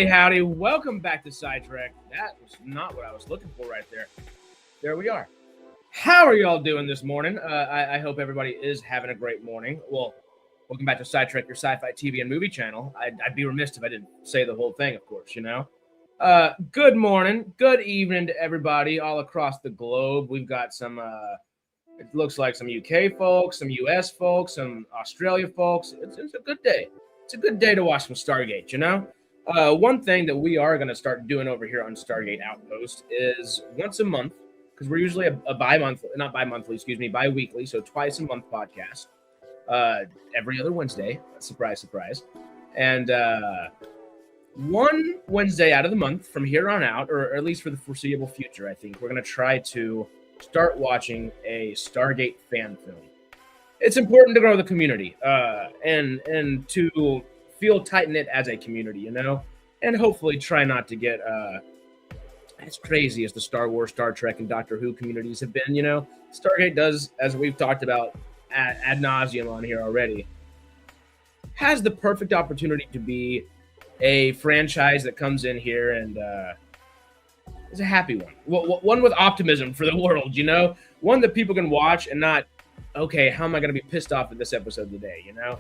Howdy. Welcome back to SciTrek. That was not what I was looking for right there. There we are. How are y'all doing this morning? I hope everybody is having a great morning. Well, welcome back to SciTrek, your sci-fi TV and movie channel. I'd be remiss if I didn't say the whole thing, of course, you know. Good morning, good evening to everybody all across the globe. We've got some, it looks like some UK folks, some US folks, some Australia folks. It's a good day. It's a good day to watch some Stargate, you know. One thing that we are going to start doing over here on Stargate Outpost is once a month, because we're usually a bi-weekly, so twice a month podcast, every other Wednesday, surprise. And one Wednesday out of the month from here on out, or at least for the foreseeable future, I think, we're going to try to start watching a Stargate fan film. It's important to grow the community and to feel tight-knit as a community, you know, and hopefully try not to get as crazy as the Star Wars, Star Trek, and Doctor Who communities have been, you know. Stargate does, as we've talked about ad nauseum on here already, has the perfect opportunity to be a franchise that comes in here and is a happy one. One with optimism for the world, you know? One that people can watch and not, okay, how am I going to be pissed off at this episode today, you know?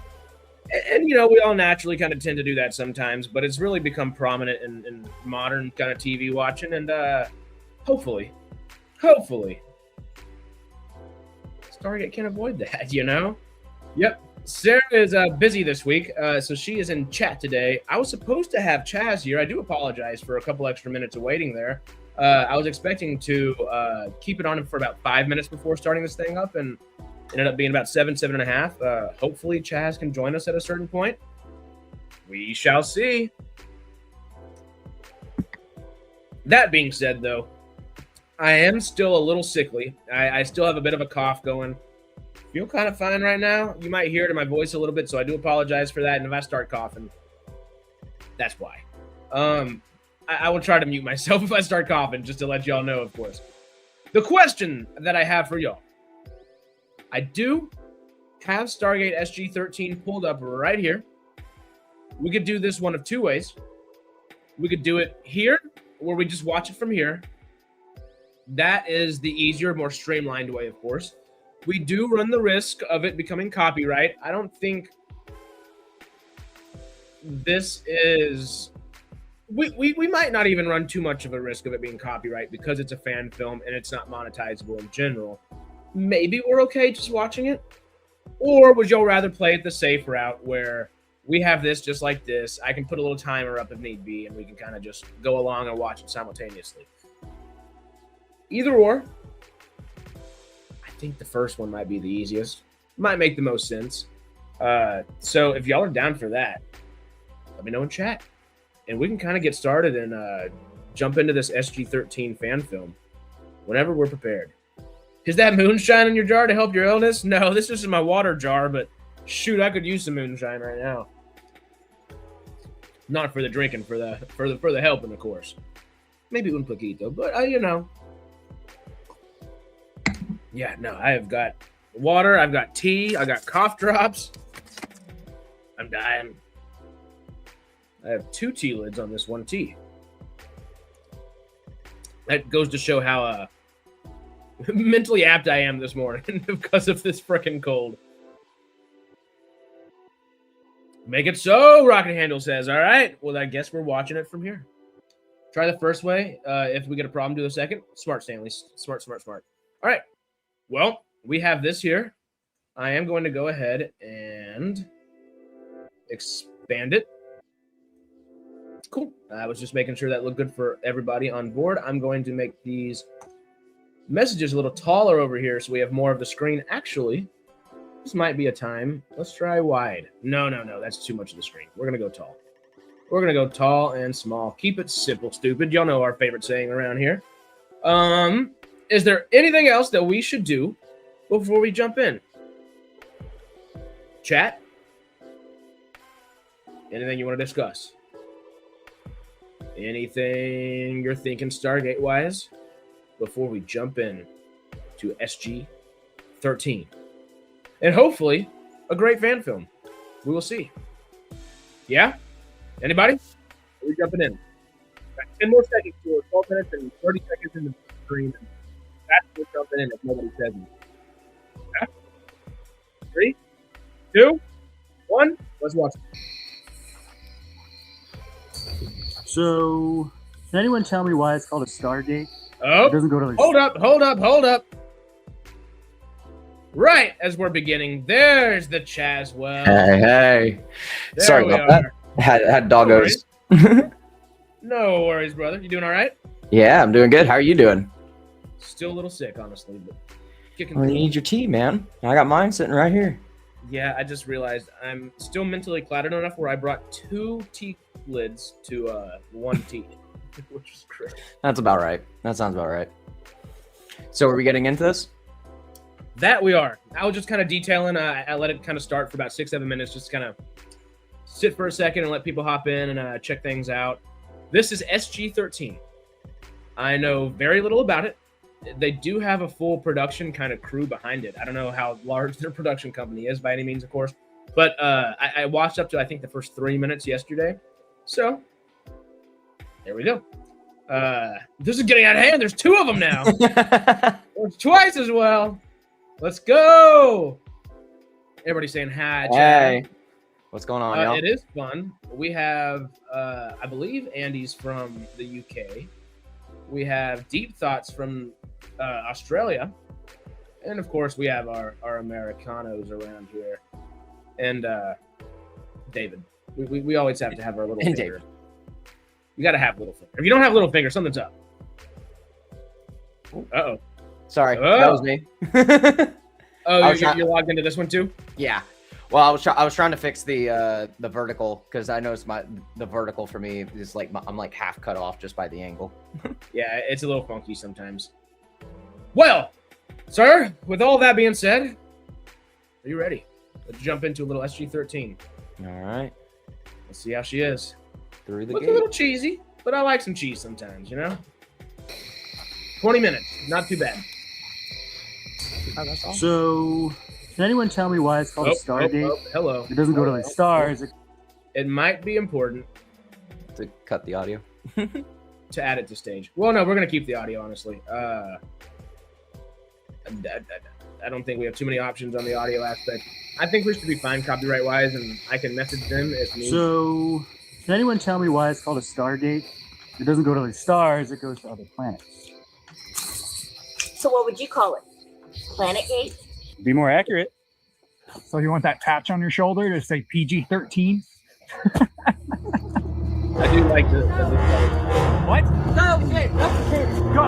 And, you know, we all naturally kind of tend to do that sometimes, but it's really become prominent in modern kind of TV watching, and hopefully, Stargate can avoid that, you know? Yep. Sarah is busy this week, so she is in chat today. I was supposed to have Chazz here. I do apologize for a couple extra minutes of waiting there. I was expecting to keep it on for about 5 minutes before starting this thing up, and ended up being about 7.5. Hopefully, Chazz can join us at a certain point. We shall see. That being said, though, I am still a little sickly. I still have a bit of a cough going. Feel kind of fine right now. You might hear it in my voice a little bit, so I do apologize for that. And if I start coughing, that's why. I will try to mute myself if I start coughing, just to let y'all know, of course. The question that I have for y'all. I do have Stargate SG-13 pulled up right here. We could do this one of two ways. We could do it here, where we just watch it from here. That is the easier, more streamlined way, of course. We do run the risk of it becoming copyright. I don't think this is... We might not even run too much of a risk of it being copyright because it's a fan film and it's not monetizable in general. Maybe we're okay just watching it. Or would y'all rather play it the safe route where we have this just like this? I can put a little timer up if need be, and we can kind of just go along and watch it simultaneously. Either or, I think the first one might be the easiest. Might make the most sense. So if y'all are down for that, let me know in chat. And we can kind of get started and jump into this SG-13 fan film whenever we're prepared. Is that moonshine in your jar to help your illness? No, this is in my water jar, but shoot, I could use some moonshine right now. Not for the drinking, for the helping, of course. Maybe un poquito, but you know. Yeah, no, I have got water, I've got tea, I got cough drops. I'm dying. I have 2 tea lids on this one tea. That goes to show how mentally apt I am this morning because of this frickin' cold. Make it so, Rocket Handle says. All right, well, I guess we're watching it from here. Try the first way. If we get a problem, do the second. Smart, Stanley. Smart. All right. Well, we have this here. I am going to go ahead and expand it. Cool. I was just making sure that looked good for everybody on board. I'm going to make these messages a little taller over here so we have more of the screen. Actually, this might be a time. Let's try wide. No. That's too much of the screen. We're going to go tall. We're going to go tall and small. Keep it simple, stupid. Y'all know our favorite saying around here. Is there anything else that we should do before we jump in? Chat? Anything you want to discuss? Anything you're thinking Stargate-wise before we jump in to SG-13? And hopefully, a great fan film. We will see. Yeah? Anybody? We're jumping in. Got 10 more seconds to 12 minutes and 30 seconds in the screen. That's what we're jumping in if nobody says it. Yeah? 3, 2, 1. Let's watch it. So, can anyone tell me why it's called a Stargate? Oh, it doesn't go to the hold up. Right as we're beginning, there's the Chazz. Well, hey. Sorry about that. Had doggos. No worries, brother. You doing all right? Yeah, I'm doing good. How are you doing? Still a little sick, honestly, but kicking. Well, you need your tea, man. I got mine sitting right here. Yeah, I just realized I'm still mentally clouded enough where I brought 2 tea lids to 1 tea, which is great. That's about right. That sounds about right. So are we getting into this? That we are. I was just kind of detailing. I let it kind of start for about 6-7 minutes, just kind of sit for a second and let people hop in and check things out. This is SG-13. I know very little about it. They do have a full production kind of crew behind it. I don't know how large their production company is by any means, of course. But I watched up to, I think, the first 3 minutes yesterday. So, there we go. This is getting out of hand. There's 2 of them now. Or twice as well. Let's go. Everybody saying hi, Chad. Hey. What's going on, y'all? It is fun. We have, I believe, Andy's from the UK. We have Deep Thoughts from Australia. And, of course, we have our Americanos around here. And David. We always have to have our little finger. David. You got to have little finger. If you don't have little finger, something's up. Uh-oh. Sorry, Oh. that was me. Oh, you're logged into this one too? Yeah. Well, I was trying to fix the vertical because I noticed the vertical for me is like I'm like half cut off just by the angle. Yeah, it's a little funky sometimes. Well, sir, with all that being said, are you ready? Let's jump into a little SG-13. All right. Let's see how she is. Through the Looks gate. a little cheesy, but I like some cheese sometimes, you know? 20 minutes. Not too bad. Oh, that's all. So, can anyone tell me why it's called a Stargate? Hello. It doesn't go to the stars. It might be important To cut the audio. to add it to stage. Well, no, we're going to keep the audio, honestly. I don't think we have too many options on the audio aspect. I think we should be fine copyright-wise, and I can message them if needed. So, can anyone tell me why it's called a Stargate? It doesn't go to the stars. It goes to other planets. So what would you call it? Planet Gate? Be more accurate. So you want that patch on your shoulder to say PG-13? I do like the What? Go, kid! Go!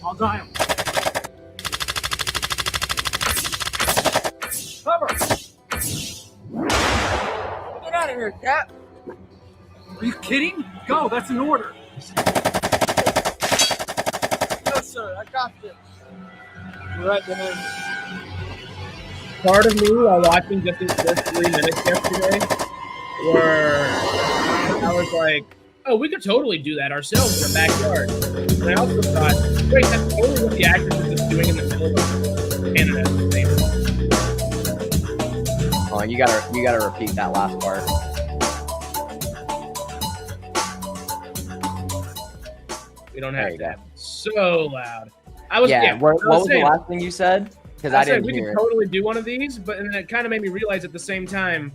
I'll dial. Cover! Get out of here, Cap! Are you kidding? Go, that's an order. No, sir, I got this. You're right behind me. part of me while watching just these first 3 minutes yesterday where I was like, oh, we could totally do that ourselves in our backyard. And I also thought, wait, that's totally what the actors are just doing in the middle of Canada at the same time. Oh, you gotta repeat that last part. We don't There have you to go. have it so loud. I was What was the last thing you said? Because I didn't we hear could it. totally do one of these, but and it kind of made me realize at the same time,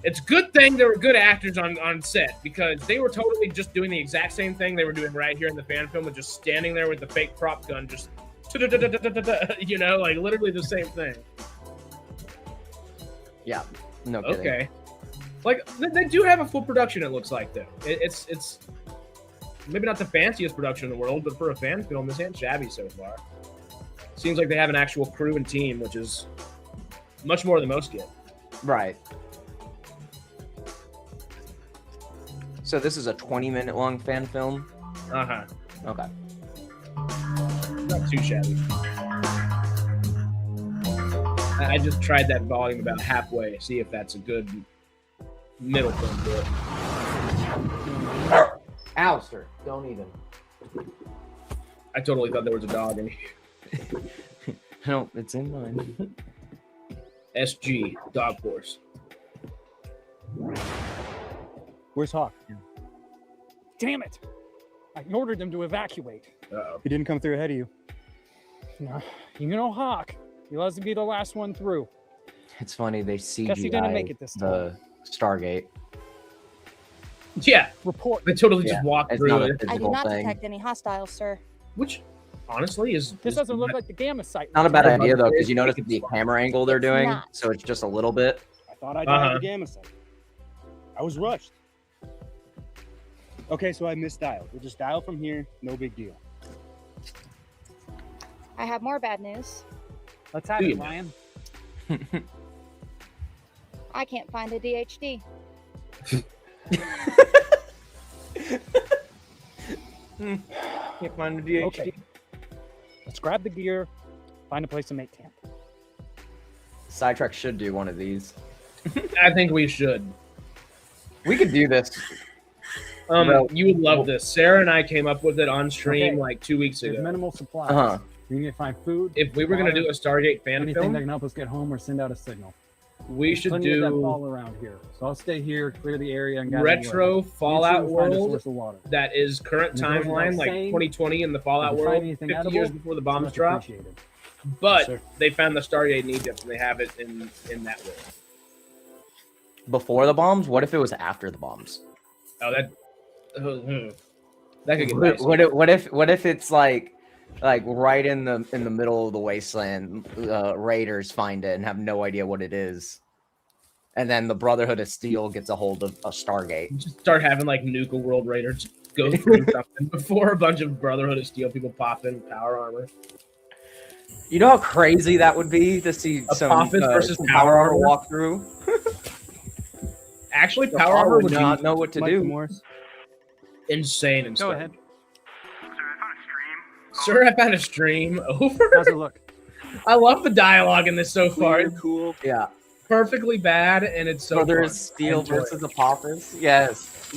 it's a good thing there were good actors on set because they were totally just doing the exact same thing they were doing right here in the fan film, with just standing there with the fake prop gun, just you know, like literally the same thing. Yeah, no kidding. Okay, like they do have a full production. It looks like though. It's maybe not the fanciest production in the world, but for a fan film, this ain't shabby so far. Seems like they have an actual crew and team, which is much more than most get. Right. So this is a 20-minute long fan film? Uh-huh. Okay. Not too shabby. I just tried that volume about halfway, see if that's a good middle film for it. Alistair, don't even. I totally thought there was a dog in here. No, it's in mine. SG, dog force. Where's Hawk? Damn it! I ordered them to evacuate. Uh-oh. He didn't come through ahead of you. No, you know Hawk. He loves to be the last one through. It's funny, they Guess he didn't make it this the Stargate. Yeah, Report. they totally just Yeah, walked it's through not a it. I did physical not thing. detect any hostiles, sir. Which, honestly, is... This is doesn't look not- like the gamma site. Not a bad Yeah, idea, though, but because you it- notice it's the fine. camera angle they're It's doing, not. so it's just a little bit. I thought I Uh-huh. dialed the gamma site. I was rushed. Okay, so I misdialed. We'll just dial from here. No big deal. I have more bad news. Let's have Do it, you? Lion. I can't find a DHD. Can't find the DHD. Okay. Let's grab the gear, find a place to make camp. SciTrek should do one of these. I think we should. We could do this. Well- You would love this. Sarah and I came up with it on stream Okay. like 2 weeks There's ago. minimal supplies. Uh-huh. We need to find food. If we were going to do a Stargate fan anything that film, can help us get home or send out a signal. we There's should plenty of that all do around here. So I'll stay here, clear the area, and gather retro wood. Fallout Make sure we find a world source of water. that is current And if it goes timeline, without like saying, 2020 in the Fallout if you find world, anything 50 edible, years before the it's bombs much dropped. appreciated. But Sir. they found the Stargate in Egypt and they have it in that world. Before the bombs? What if it was after the bombs? Oh, that could get dicey. What if it's like right in the middle of the wasteland? Raiders find it and have no idea what it is. and then the Brotherhood of Steel gets a hold of a Stargate. Just start having like Nuke a World Raiders go through something before a bunch of Brotherhood of Steel people pop in with power armor. You know how crazy that would be to see A some Poffin versus some power armor walk through. Actually, The power armor would would not be know what to Michael do. Morris. insane and Go stuff. ahead. Sir, I found a stream. Over. How's it look? I love the dialogue in this so far. It's Cool. Yeah, perfectly bad, and it's so Brother fun. of Steel I enjoy versus it. Apophis. Yes.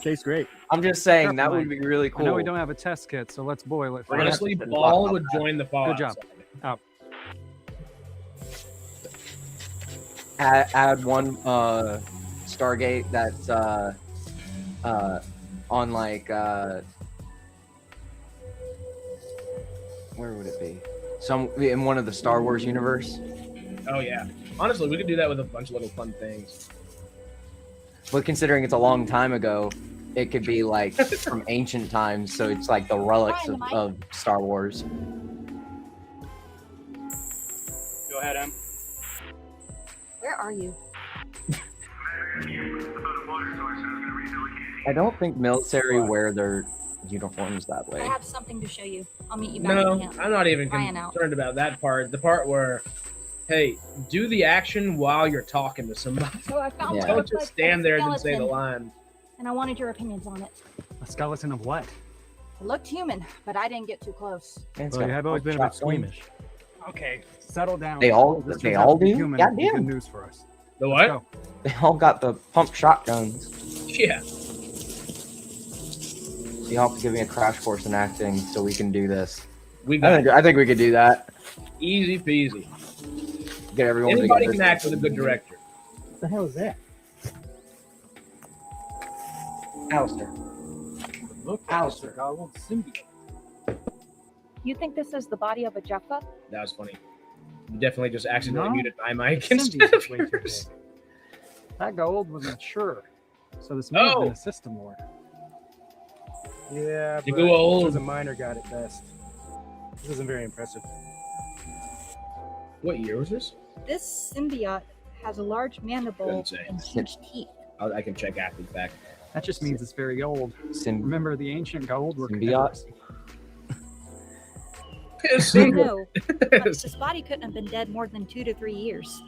Tastes great. I'm just saying Careful, that would Mike. be really I cool. know we don't have a test kit, so let's boil it. We're gonna Honestly, have to Ball talk would about join the Fallout. Good job. side. Out. Add one Stargate that's on like where would it be? Some in one of the Star Wars universe. Oh yeah. Honestly, we could do that with a bunch of little fun things. But considering it's a long time ago, it could be like from ancient times, so it's like the relics of Star Wars. Go ahead, Em. Where are you? I don't think military wear their uniforms that I way. have something to show you. I'll meet you back No, at camp. I'm not even Crying out. concerned about that part. The part where, hey, do the action while you're talking to somebody. So I found Yeah. what Don't looked just like stand a there and say the skeleton, line. and I wanted your opinions on it. A skeleton of what? It looked human, but I didn't get too close. And it's Well, you got have always been a bit shotguns. squeamish. Okay, settle down. They all- This they turns out all to be do? human. Goddamn. Good news for us. The Let's what? go. They all got the pump shotguns. Yeah. You have to give me a crash course in acting so we can do this. We got I think we could do that. easy peasy. Get everyone Anybody together. can act with a good director. What the hell is that? Alistair. Look, Alistair. goggled symbiote. You think this is the body of a Jaffa? That was funny. You definitely just accidentally No. muted my mic The instead symbiote of is way too yours. big. That gold was mature, so this may have been Oh. a system lord. Yeah, You but go old. this was a minor god at best. This isn't very impressive. What year was this? This symbiote has a large mandible Couldn't say. and huge teeth. I can check after the fact. That just means it's very old. Remember, the ancient gold were Symbiote. I know, but this body couldn't have been dead more than 2 to 3 years.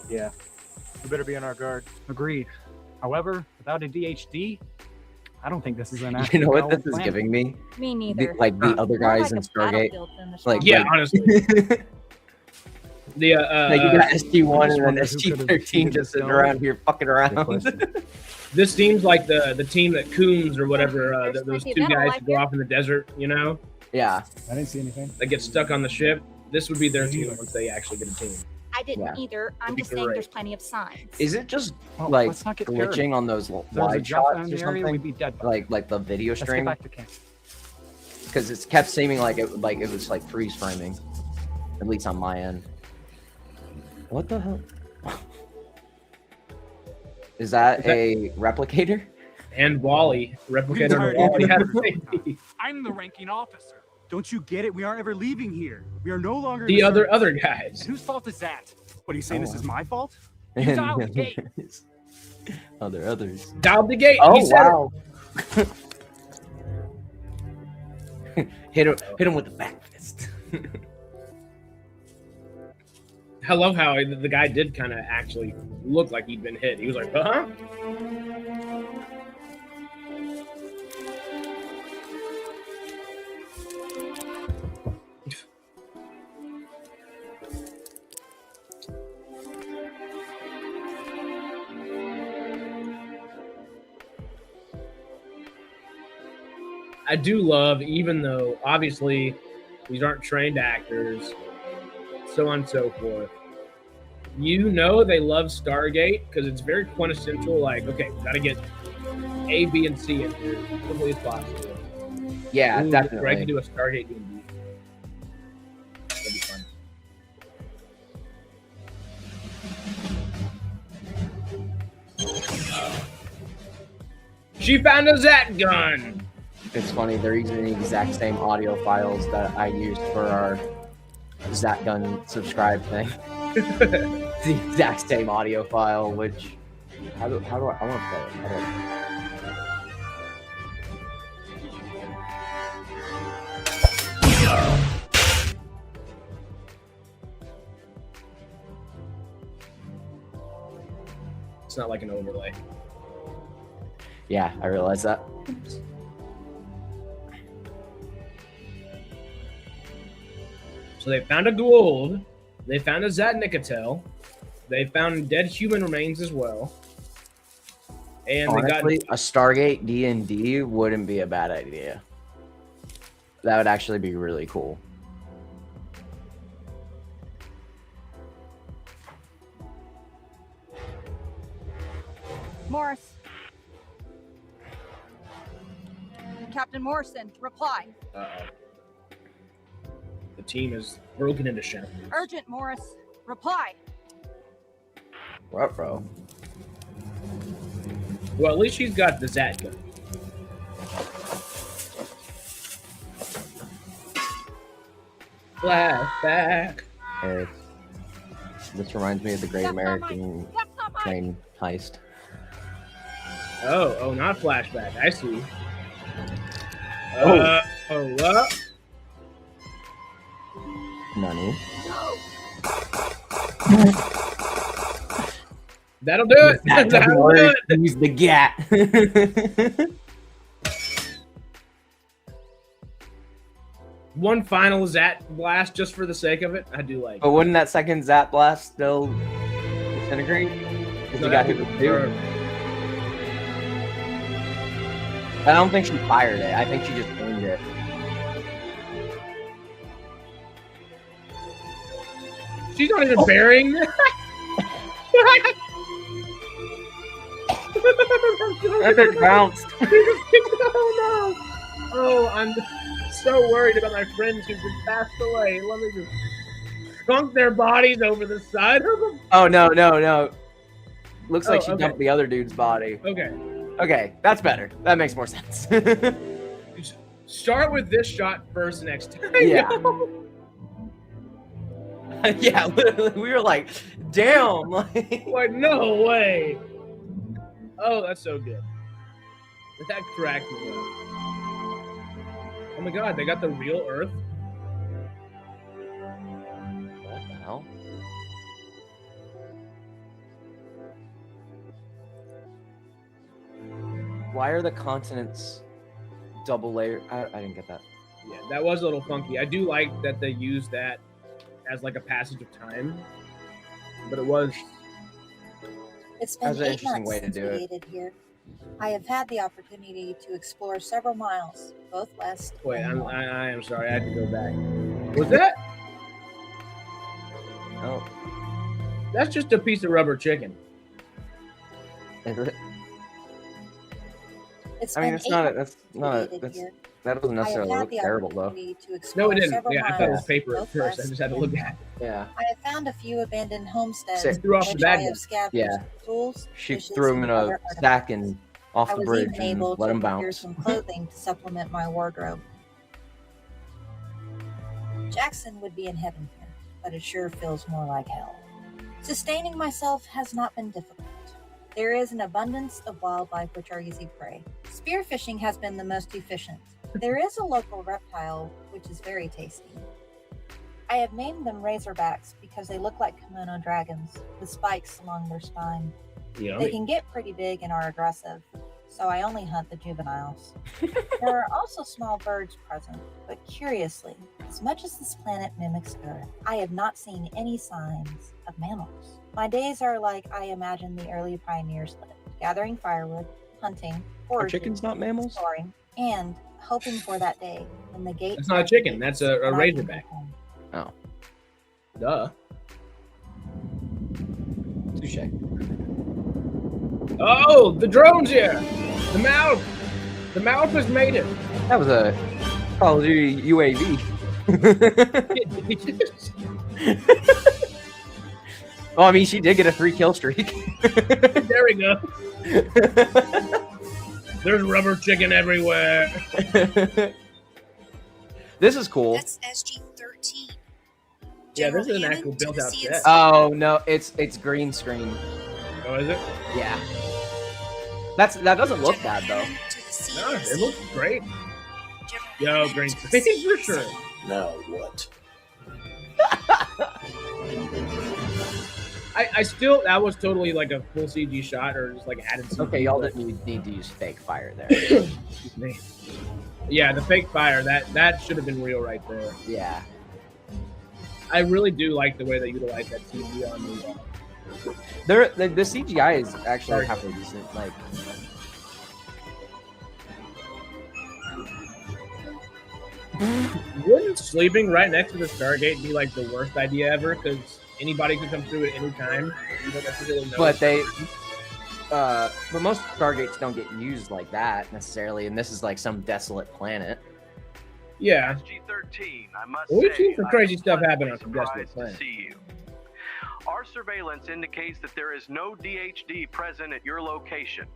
Yeah. We better be on our guard. Agreed. However, without a DHD, I don't think this is an You actual know what gold this is planet. giving me? Me The, neither. like the other More guys like in a Stargate. battlefield than the Like, Yeah, Stargate. honestly. The like you got SG-1 just and then wonder who could've SG-13 defeated just sitting this around here fucking around. question. this seems like the team that Coombs or whatever There's those plenty two of animal guys life who go here. off in the desert, you know, Yeah. I didn't see anything. that get stuck on the ship. This would be their team once they actually get a team. I didn't Yeah. either. I'm It'd be just saying great. there's plenty of signs. Is it just Well, like let's not get paranoid. glitching on those If there was a wide Jaffa in shots or the area, we'd something? be dead. by now. Like the video Let's get stream? back to camp. Because it's kept seeming like it was like freeze framing. At least on my end. What the hell? Is that a replicator? And Wally, replicator of Wally had a baby. I'm the ranking officer. Don't you get it? We aren't ever leaving here. We are no longer The in other service. guys. And whose fault is that? What are you saying? Oh, This is my fault? And You dialed the gate. others. Dialed the gate. Oh he said wow! hit him with the back fist. it. I love how the guy did kind of actually look like he'd been hit. He was like, huh? I do love, even though obviously these aren't trained actors, so on and so forth. You know they love Stargate because it's very quintessential. Like, okay, we gotta get A, B, and C in here as quickly as possible. Yeah, Ooh, definitely. Greg can do a Stargate D&D. That'd be fun. She found a Zat gun. It's funny, they're using the exact same audio files that I used for our Zat Gun subscribe thing. the exact same audio file, which how do I want to play it? How do It's not like an overlay. Yeah, I realize that. So they found a Gould. They found a Zat Nicotel. They found dead human remains as well. And Honestly, they got a Stargate D&D wouldn't be a bad idea. That would actually be really cool. Morris. Captain Morrison, reply. Uh-oh. The team is broken into shambles. Urgent, Morris. Reply. What, bro? Well, at least she's got the Zat gun. Flashback. Hey, this reminds me of the Great That's not American That's not mine. Train heist. Oh, not flashback. I see. Oh. What? Nani? That'll do it. That doesn't That'll do work. it. Use the GAT. One final Zat blast just for the sake of it. I do like. But wouldn't that second Zat blast still disintegrate? Because No, you got that hit with would two. burn. I don't think she fired it. I think she just aimed it. She's not even burying that. That thing bounced. Oh no! Oh, I'm so worried about my friends who just passed away. Let me just trunk their bodies over the side of them. Oh, no. Looks like Oh, she okay. dumped the other dude's body. Okay. Okay, that's better. That makes more sense. Start with this shot first next time. Yeah. Yeah, literally, we were like, damn. Like, no way. Oh, that's so good. That cracked me up. Oh my god, they got the real Earth? What the hell? Why are the continents double layered? I didn't get that. Yeah, that was a little funky. I do like that they used that as like a passage of time. But it was... It's That was been an 8 interesting months way to since do we it. dated here. I have had the opportunity to explore several miles, both west Wait, and north. I am sorry. I had to go back. Was that? Oh, That's just a piece of rubber chicken. It's I mean, been it's 8 not. months That's since we not. dated That's here. that doesn't I have necessarily had look the terrible though. opportunity to No, explore it didn't. several Yeah, I thought it was miles, paper at both first. I west just had to and look north. at it. Yeah, I have found a few abandoned homesteads Sick. in Threw off the which bad I have ones. scavenged Yeah. tools, she dishes, threw him and in other a sack artifacts. and off I the was bridge even and able let to him procure bounce. some clothing to supplement my wardrobe. Jackson would be in heaven here, but it sure feels more like hell. Sustaining myself has not been difficult. There is an abundance of wildlife which are easy prey. Spearfishing has been the most efficient. There is a local reptile which is very tasty. I have named them razorbacks because they look like kimono dragons with spikes along their spine. They Yummy. can get pretty big and are aggressive, so I only hunt the juveniles. There are also small birds present, but curiously, as much as this planet mimics Earth, I have not seen any signs of mammals. My days are like I imagine the early pioneers lived, gathering firewood, hunting, Are foraging, chickens not mammals? exploring, and hoping for that day when the gate. That's not a chicken. That's a opens and I can go razorback. home. Oh, Duh. touche. Oh, the drone's here. The mouth. The mouth has made it. That was a Call of Duty UAV. Well, I mean, she did get a 3 kill streak. There we go. There's rubber chicken everywhere. This is cool. That's SG-13. Yeah, General this is an Hammond actual to the built-out CNC. set. Oh no, it's green screen. Oh, is it? Yeah. That doesn't look General bad though. Hammond to the No, CNC. it looks great. General Yo, Hammond green to the screen for CNC. sure. Now what? I still, that was totally like a full CG shot or just like added CG. Okay, y'all didn't need to use fake fire there. Excuse me. Yeah, the fake fire, that should have been real right there. Yeah. I really do like the way they utilize that CG on The CGI is actually halfway decent. Like, wouldn't sleeping right next to the Stargate be like the worst idea ever? Because anybody could come through at any time. You don't necessarily know. but most Stargates don't get used like that necessarily, and this is like some desolate planet. Yeah. SG-13, I must Well, we've say, seen some crazy I'm stuff happen pleasantly on some desolate surprised planets. to see you. Our surveillance indicates that there is no DHD present at your location.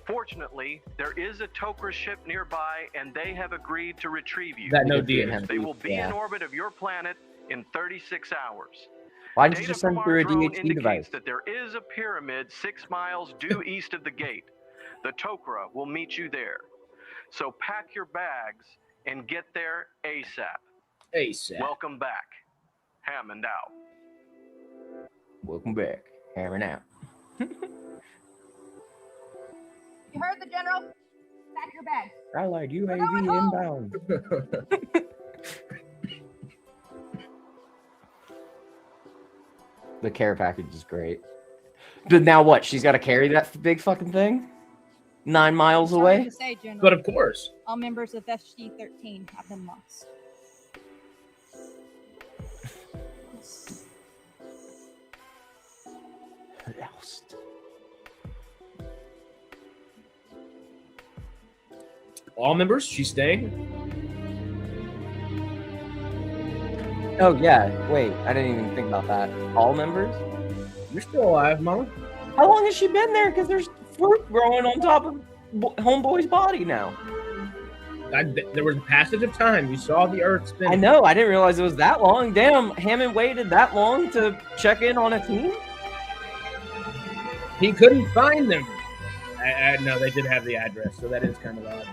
Fortunately, there is a Tok'ra ship nearby, and they have agreed to retrieve you. That no We did DHD. They will be yeah. in orbit of your planet in 36 hours. Why didn't you Data just send from through our a drone DHD indicates device? that there is a pyramid 6 miles due east of the gate. The Tok'ra will meet you there. So pack your bags and get there ASAP. ASAP. Welcome back. Hammond out. Welcome back. Hammering out. You heard the general? Pack your bags. I like UAV going home. inbound. The care package is great. But now what? She's got to carry that big fucking thing 9 miles Sorry away. to say, General, But of course. all members of SG-13 have been lost. Lost. All members, she's staying. Oh yeah. Wait, I didn't even think about that. All members? You're still alive, Mama. How long has she been there? Because there's fruit growing on top of Homeboy's body now. There was a passage of time. You saw the Earth spin. I know. I didn't realize it was that long. Damn, Hammond waited that long to check in on a team? He couldn't find them. No, they did have the address, so that is kind of odd.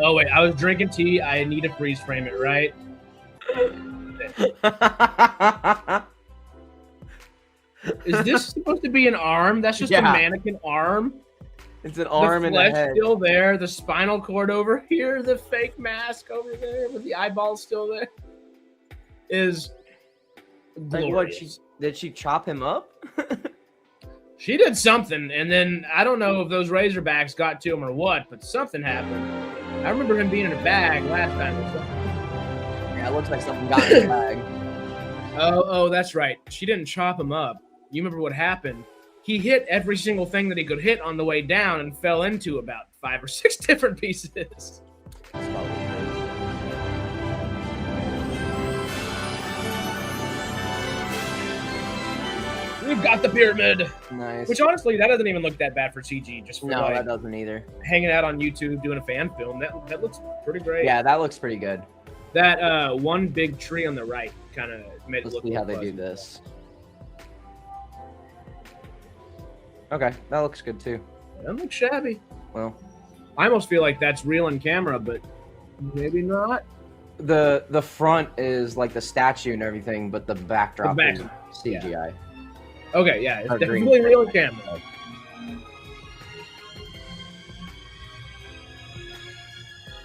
Oh wait, I was drinking tea. I need to freeze frame it, right? Is this supposed to be an arm? That's just a Yeah. mannequin arm. It's an arm The and a flesh head. still there. The spinal cord over here. The fake mask over there with the eyeballs still there. Is Like what? glorious. Did she chop him up? She did something, and then I don't know if those Razorbacks got to him or what, but something happened. I remember him being in a bag last time. Or something. Yeah, it looks like something got in the bag. Oh, that's right. She didn't chop him up. You remember what happened? He hit every single thing that he could hit on the way down and fell into about 5 or 6 different pieces. We've got the pyramid. Nice. Which honestly, that doesn't even look that bad for CG. Just for No, like that doesn't either. hanging out on YouTube doing a fan film. That looks pretty great. Yeah, that looks pretty good. That one big tree on the right kind of made it Let's look see how more they do fuzzy. this. Okay, that looks good too. That looks shabby. Well, I almost feel like that's real on camera, but maybe not. the front is like the statue and everything, but the backdrop The is CGI. Okay, yeah, it's Or green. definitely real on camera.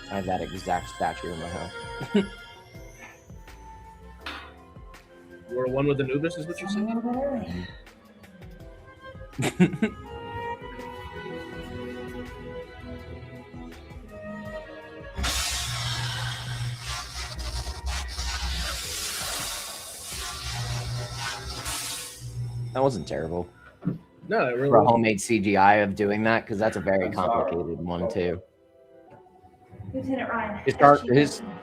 I have that exact statue in my house. We're one with Anubis, is what you're saying? That wasn't terrible. No, it really For a wasn't. homemade CGI of doing that, because that's a very complicated one too. Lieutenant Ryan. His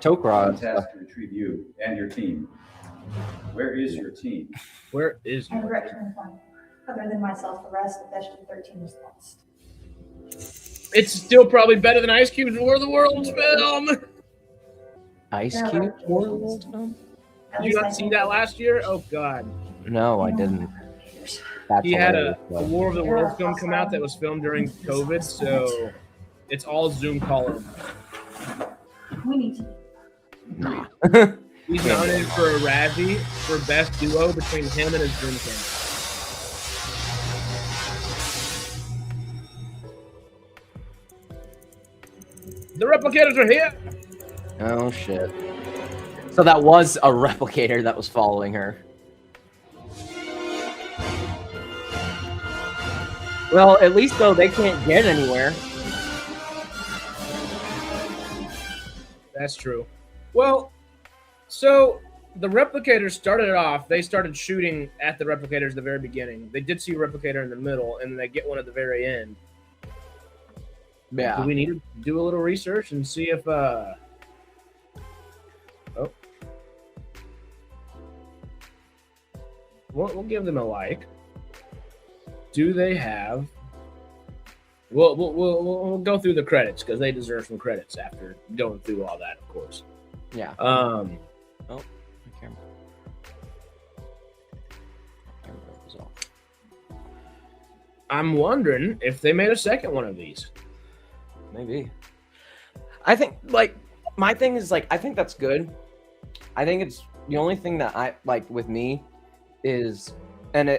Tok'ra tasked to retrieve you and your team. Where is your team? Where is I your regret to inform you. Other than myself, the rest of SG-13 was lost. It's still probably better than Ice Cube's War of the Worlds film. Ice There are Cube? representations. At Did you least I not see think that last year? Oh God. No, I didn't. That's He had a hilarious, though. War of the Worlds film come out that was filmed during COVID, so it's all Zoom call. we need to. Nah. He's nominated for a Razzie for best duo between him and his Zoom camera. The replicators are here. Oh shit. So that was a replicator that was following her. Well, at least though they can't get anywhere. That's true. Well, so the replicators started it off. They started shooting at the replicators at the very beginning. They did see a replicator in the middle, and then they get one at the very end. Yeah. Do we need to do a little research and see if we'll give them a like. Do they have? We'll go through the credits because they deserve some credits after going through all that, of course. Yeah. Oh, my camera. Was off. I'm wondering if they made a second one of these. Maybe. I think like my thing is like I think that's good. I think it's the only thing that I like with me is and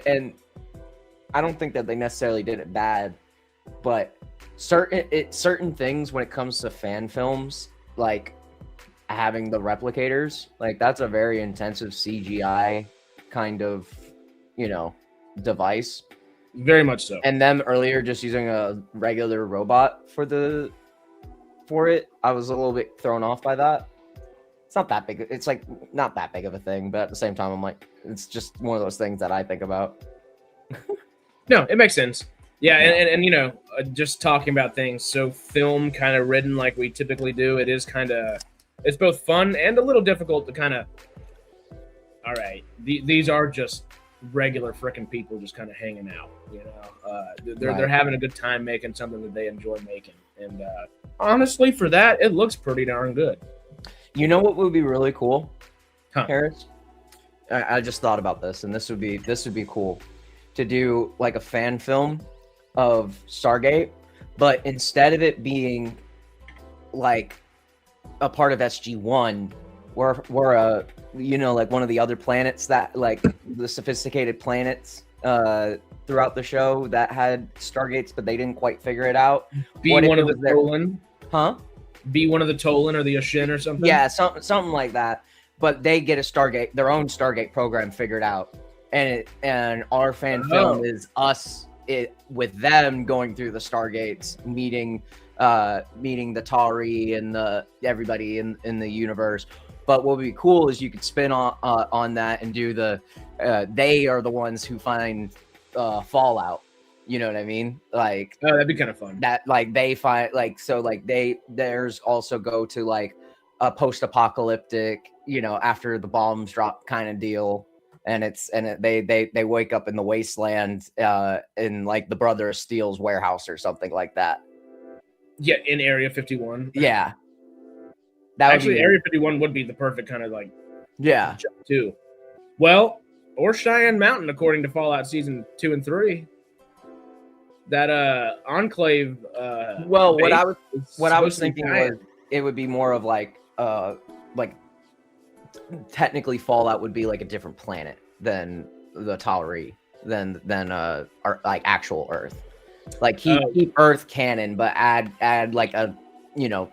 I don't think that they necessarily did it bad, but certain things when it comes to fan films, like having the replicators, like that's a very intensive CGI kind of, device. Very much so. And them earlier just using a regular robot for it, I was a little bit thrown off by that. It's not that big. It's like not that big of a thing, but at the same time, I'm like, it's just one of those things that I think about. No, it makes sense. Yeah, and just talking about things so film kind of ridden like we typically do, it's both fun and a little difficult to kind of. All right, these are just regular freaking people just kind of hanging out. They're having a good time making something that they enjoy making, and honestly, for that, it looks pretty darn good. You know what would be really cool, Huh. Harris? I just thought about this, and this would be cool to do like a fan film of Stargate, but instead of it being like a part of SG-1, we're like one of the other planets that like the sophisticated planets throughout the show that had Stargates, but they didn't quite figure it out. Be one of the Tolan, huh? Be one of the Tolan or the Ashin or something. Yeah, something like that. But they get their own Stargate program figured out, and our fan film is us with them going through the Stargates, meeting the Tari and everybody in the universe. But what would be cool is you could spin on that and do they are the ones who find Fallout. You know what I mean? Like, oh, that'd be kind of fun. That like they find like so like theirs also go to like a post-apocalyptic, after the bombs drop kind of deal, and they wake up in the wasteland in like the Brother of Steel's warehouse or something like that. Yeah, in Area 51. Yeah. Area 51 would be the perfect kind of like jump too. Well, or Cheyenne Mountain, according to Fallout Season 2 and 3. That Enclave. Well, what I was thinking was it would be more of like technically Fallout would be like a different planet than the Tari, than our like actual Earth. Like keep Earth canon, but add like a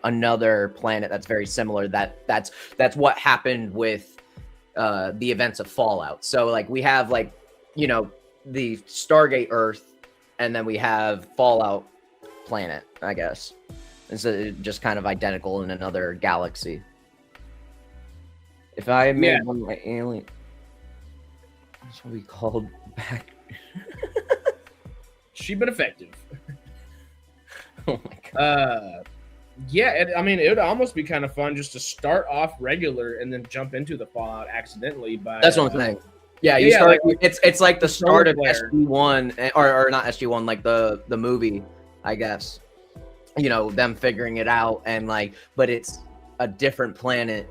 another planet that's very similar. That's what happened with the events of Fallout. So like we have like the Stargate Earth, and then we have Fallout planet, I guess. It's just kind of identical in another galaxy. If I made one of my alien, that's what we called back. She's been effective. Oh my god. Yeah, I mean, it would almost be kind of fun just to start off regular and then jump into the Fallout accidentally. That's what I'm saying. Yeah, you start. Like, it's like the start of SG-1, or not SG-1, like the movie, I guess. You know, them figuring it out, and like, but it's a different planet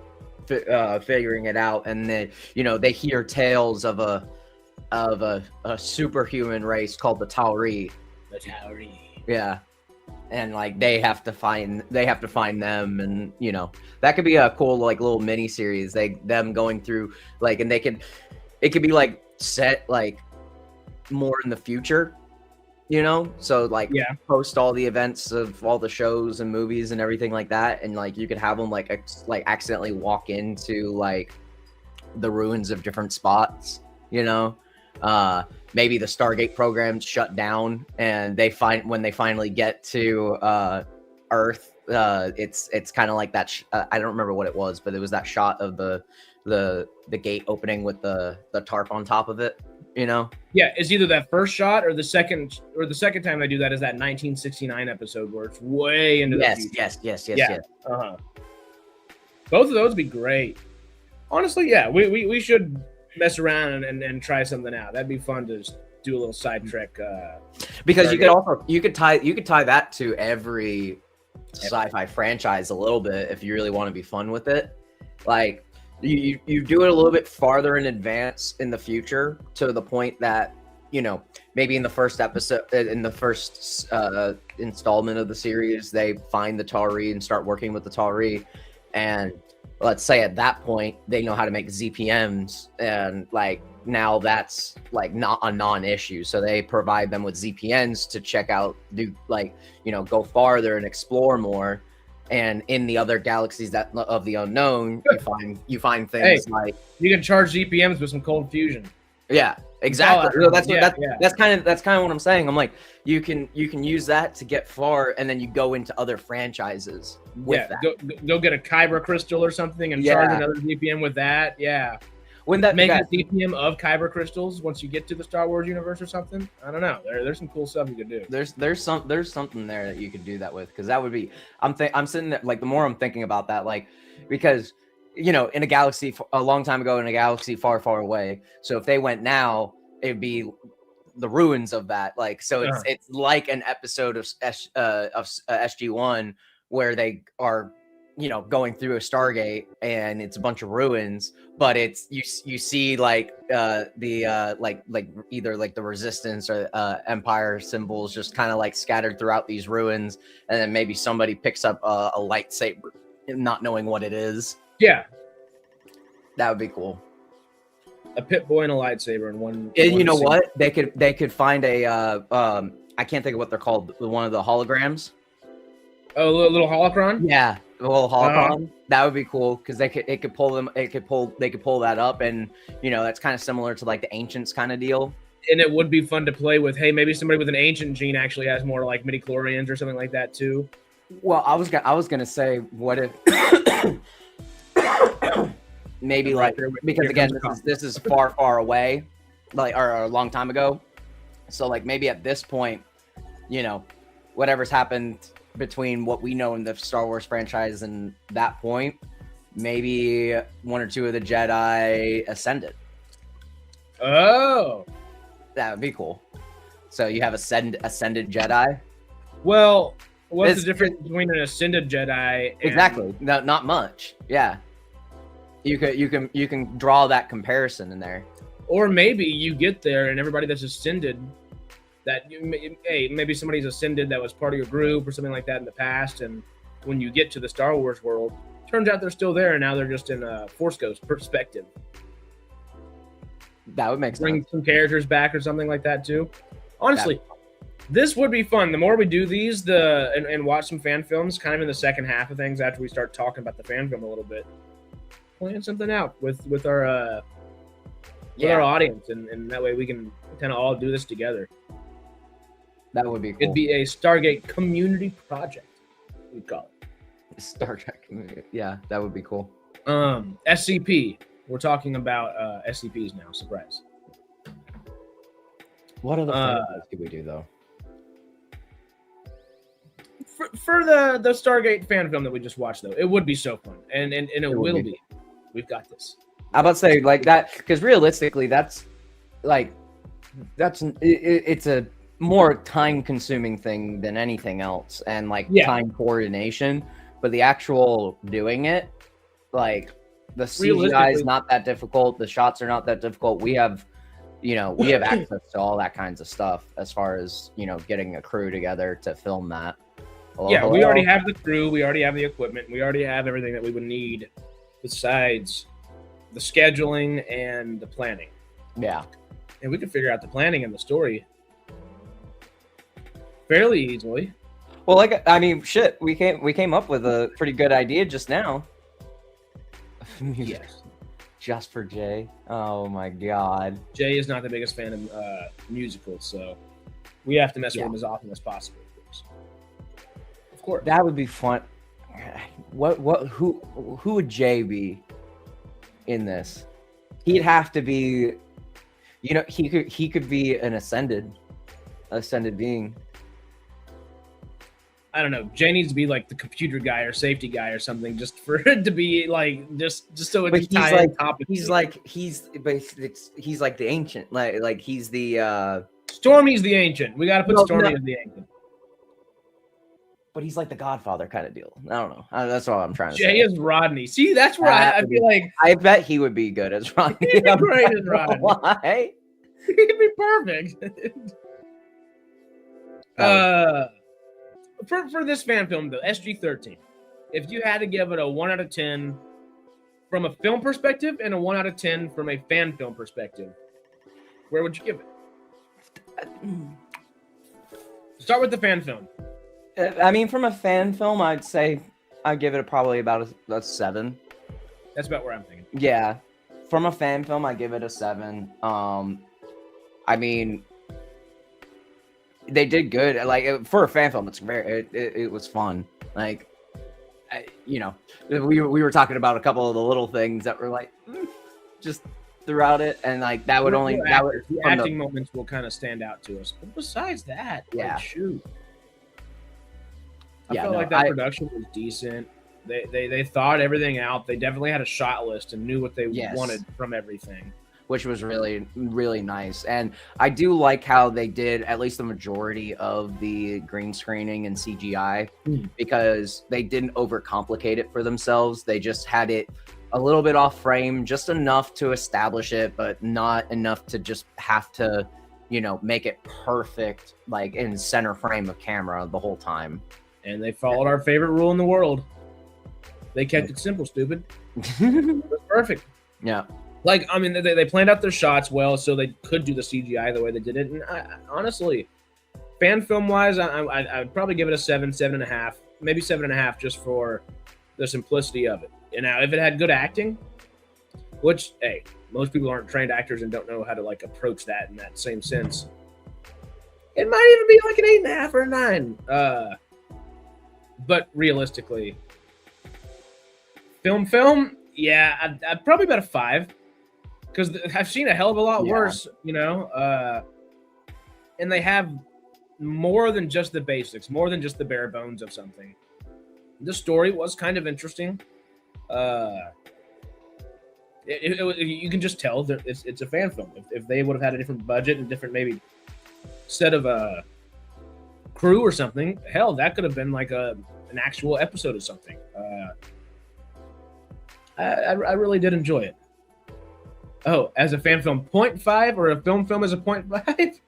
figuring it out, and then they hear tales of a superhuman race called the Tauri. The Tauri. Yeah. And like they have to find them, and that could be a cool like little mini series. Them going through like, and it could be like set like more in the future, so like post all the events of all the shows and movies and everything like that, and like you could have them like accidentally walk into like the ruins of different spots, maybe the Stargate program's shut down, and when they finally get to Earth, it's kind of like that. I don't remember what it was, but it was that shot of the gate opening with the tarp on top of it. Yeah, it's either that first shot or the second time they do that is that 1969 episode where it's way into the future. Yes. Both of those would be great. Honestly, yeah, we should mess around and try something out. That'd be fun to just do a little SciTrek. Because you could tie that to every sci-fi franchise a little bit if you really want to be fun with it. Like you do it a little bit farther in advance in the future, to the point that maybe in the first episode, in the first installment of the series, they find the Tauri and start working with the Tauri, and let's say at that point they know how to make ZPMs, and like now that's like not a non-issue, so they provide them with ZPNs to check out, go farther and explore more. And in the other galaxies of the unknown, you find things like you can charge ZPMs with some cold fusion. Yeah, exactly. That's kind of what I'm saying. I'm like, you can use that to get far, and then you go into other franchises with that. Go get a Kyber crystal or something and charge another ZPM with that. Yeah. Wouldn't that make a ZPM of Kyber crystals once you get to the Star Wars universe or something? I don't know. There's some cool stuff you could do. There's something there that you could do that with, because that would be. I'm sitting there, like, the more I'm thinking about that, like, because in a galaxy a long time ago, in a galaxy far, far away. So if they went now, it'd be the ruins of that. Like, so it's like an episode of SG-1 where they are going through a Stargate, and it's a bunch of ruins, but it's you see like like either like the Resistance or Empire symbols just kind of like scattered throughout these ruins, and then maybe somebody picks up a lightsaber not knowing what it is. Yeah, that would be cool. A Pip-Boy and a lightsaber in one. And you know what? They could find a I can't think of what they're called. One of the holograms. Oh, a little holocron. Yeah. A little holocron. That would be cool, because they could pull that up, and that's kind of similar to like the Ancients kind of deal. And it would be fun to play with. Hey, maybe somebody with an ancient gene actually has more like midichlorians or something like that too. Well, I was gonna say, what if maybe like, because again, this is far away, like, or a long time ago. So like maybe at this point, whatever's happened between what we know in the Star Wars franchise and that point, maybe one or two of the Jedi ascended. Oh, that would be cool. So you have ascended Jedi. Well, what's the difference between an ascended Jedi? Exactly. No, not much. Yeah. You can draw that comparison in there. Or maybe you get there and everybody that's ascended, maybe somebody's ascended that was part of your group or something like that in the past, and when you get to the Star Wars world, turns out they're still there, and now they're just in a Force Ghost perspective. That would make sense. Bring some characters back or something like that too. Honestly, this would be fun. The more we do these, and watch some fan films, kind of in the second half of things after we start talking about the fan film a little bit, plan something out with our our audience, and that way we can kind of all do this together. That would be cool. It'd be a Stargate community project, we'd call it. Stargate community. Yeah, that would be cool. SCP. We're talking about SCPs now. Surprise. What other fan films could we do though? For the Stargate fan film that we just watched, though, it would be so fun, and it will be. We've got this. I'm about to say like that because realistically, it's a more time-consuming thing than anything else, and time coordination. But the actual doing it, like the CGI is not that difficult. The shots are not that difficult. We have access to all that kinds of stuff as far as getting a crew together to film that. Hello? We already have the crew. We already have the equipment. We already have everything that we would need besides the scheduling and the planning. Yeah. And we could figure out the planning and the story fairly easily. Well, shit, we came up with a pretty good idea just now. Yes. Just for Jay. Oh my god. Jay is not the biggest fan of musicals, so we have to mess with him as often as possible. Of course. That would be fun. Who would Jay be in this? He'd have to be, he could be an ascended being. I don't know. Jay needs to be like the computer guy or safety guy or something, just for it to be like just so it can tie in top. He's like the ancient, like he's the Stormy's the ancient. We got to put Stormy as the ancient. But he's like the Godfather kind of deal. I don't know. That's all I'm trying to say. Jay is Rodney. See, that's where I feel like I bet he would be good as Rodney. He'd be great as Rodney. Why? He'd be perfect. For this fan film, though, SG-13, if you had to give it a 1 out of 10 from a film perspective and a 1 out of 10 from a fan film perspective, where would you give it? Start with the fan film. From a fan film, I'd say I'd give it probably about a 7. That's about where I'm thinking. Yeah. From a fan film, I give it a 7. They did good. Like for a fan film, it was fun. Like, we were talking about a couple of the little things that were just throughout it, and like that would only the acting moments will kind of stand out to us. But besides that, shoot. I felt like that production was decent. They thought everything out. They definitely had a shot list and knew what they wanted from everything, which was really, really nice. And I do like how they did at least the majority of the green screening and CGI because they didn't overcomplicate it for themselves. They just had it a little bit off frame, just enough to establish it, but not enough to just have to, make it perfect, like in center frame of camera the whole time. And they followed our favorite rule in the world. They kept it simple, stupid. It was perfect. Yeah. They planned out their shots well, so they could do the CGI the way they did it. And honestly, fan film wise, I'd probably give it a 7, 7.5, maybe 7.5, just for the simplicity of it. And now, if it had good acting, which most people aren't trained actors and don't know how to approach that in that same sense, it might even be like an 8.5 or a 9. But realistically, film, yeah, I'd probably bet a 5. Because I've seen a hell of a lot worse, and they have more than just the basics, more than just the bare bones of something. The story was kind of interesting. You can just tell that it's a fan film. If they would have had a different budget and different maybe set of crew or something, hell, that could have been like an actual episode of something. I really did enjoy it. Oh, as a fan film, 0.5 or a film as a 0.5?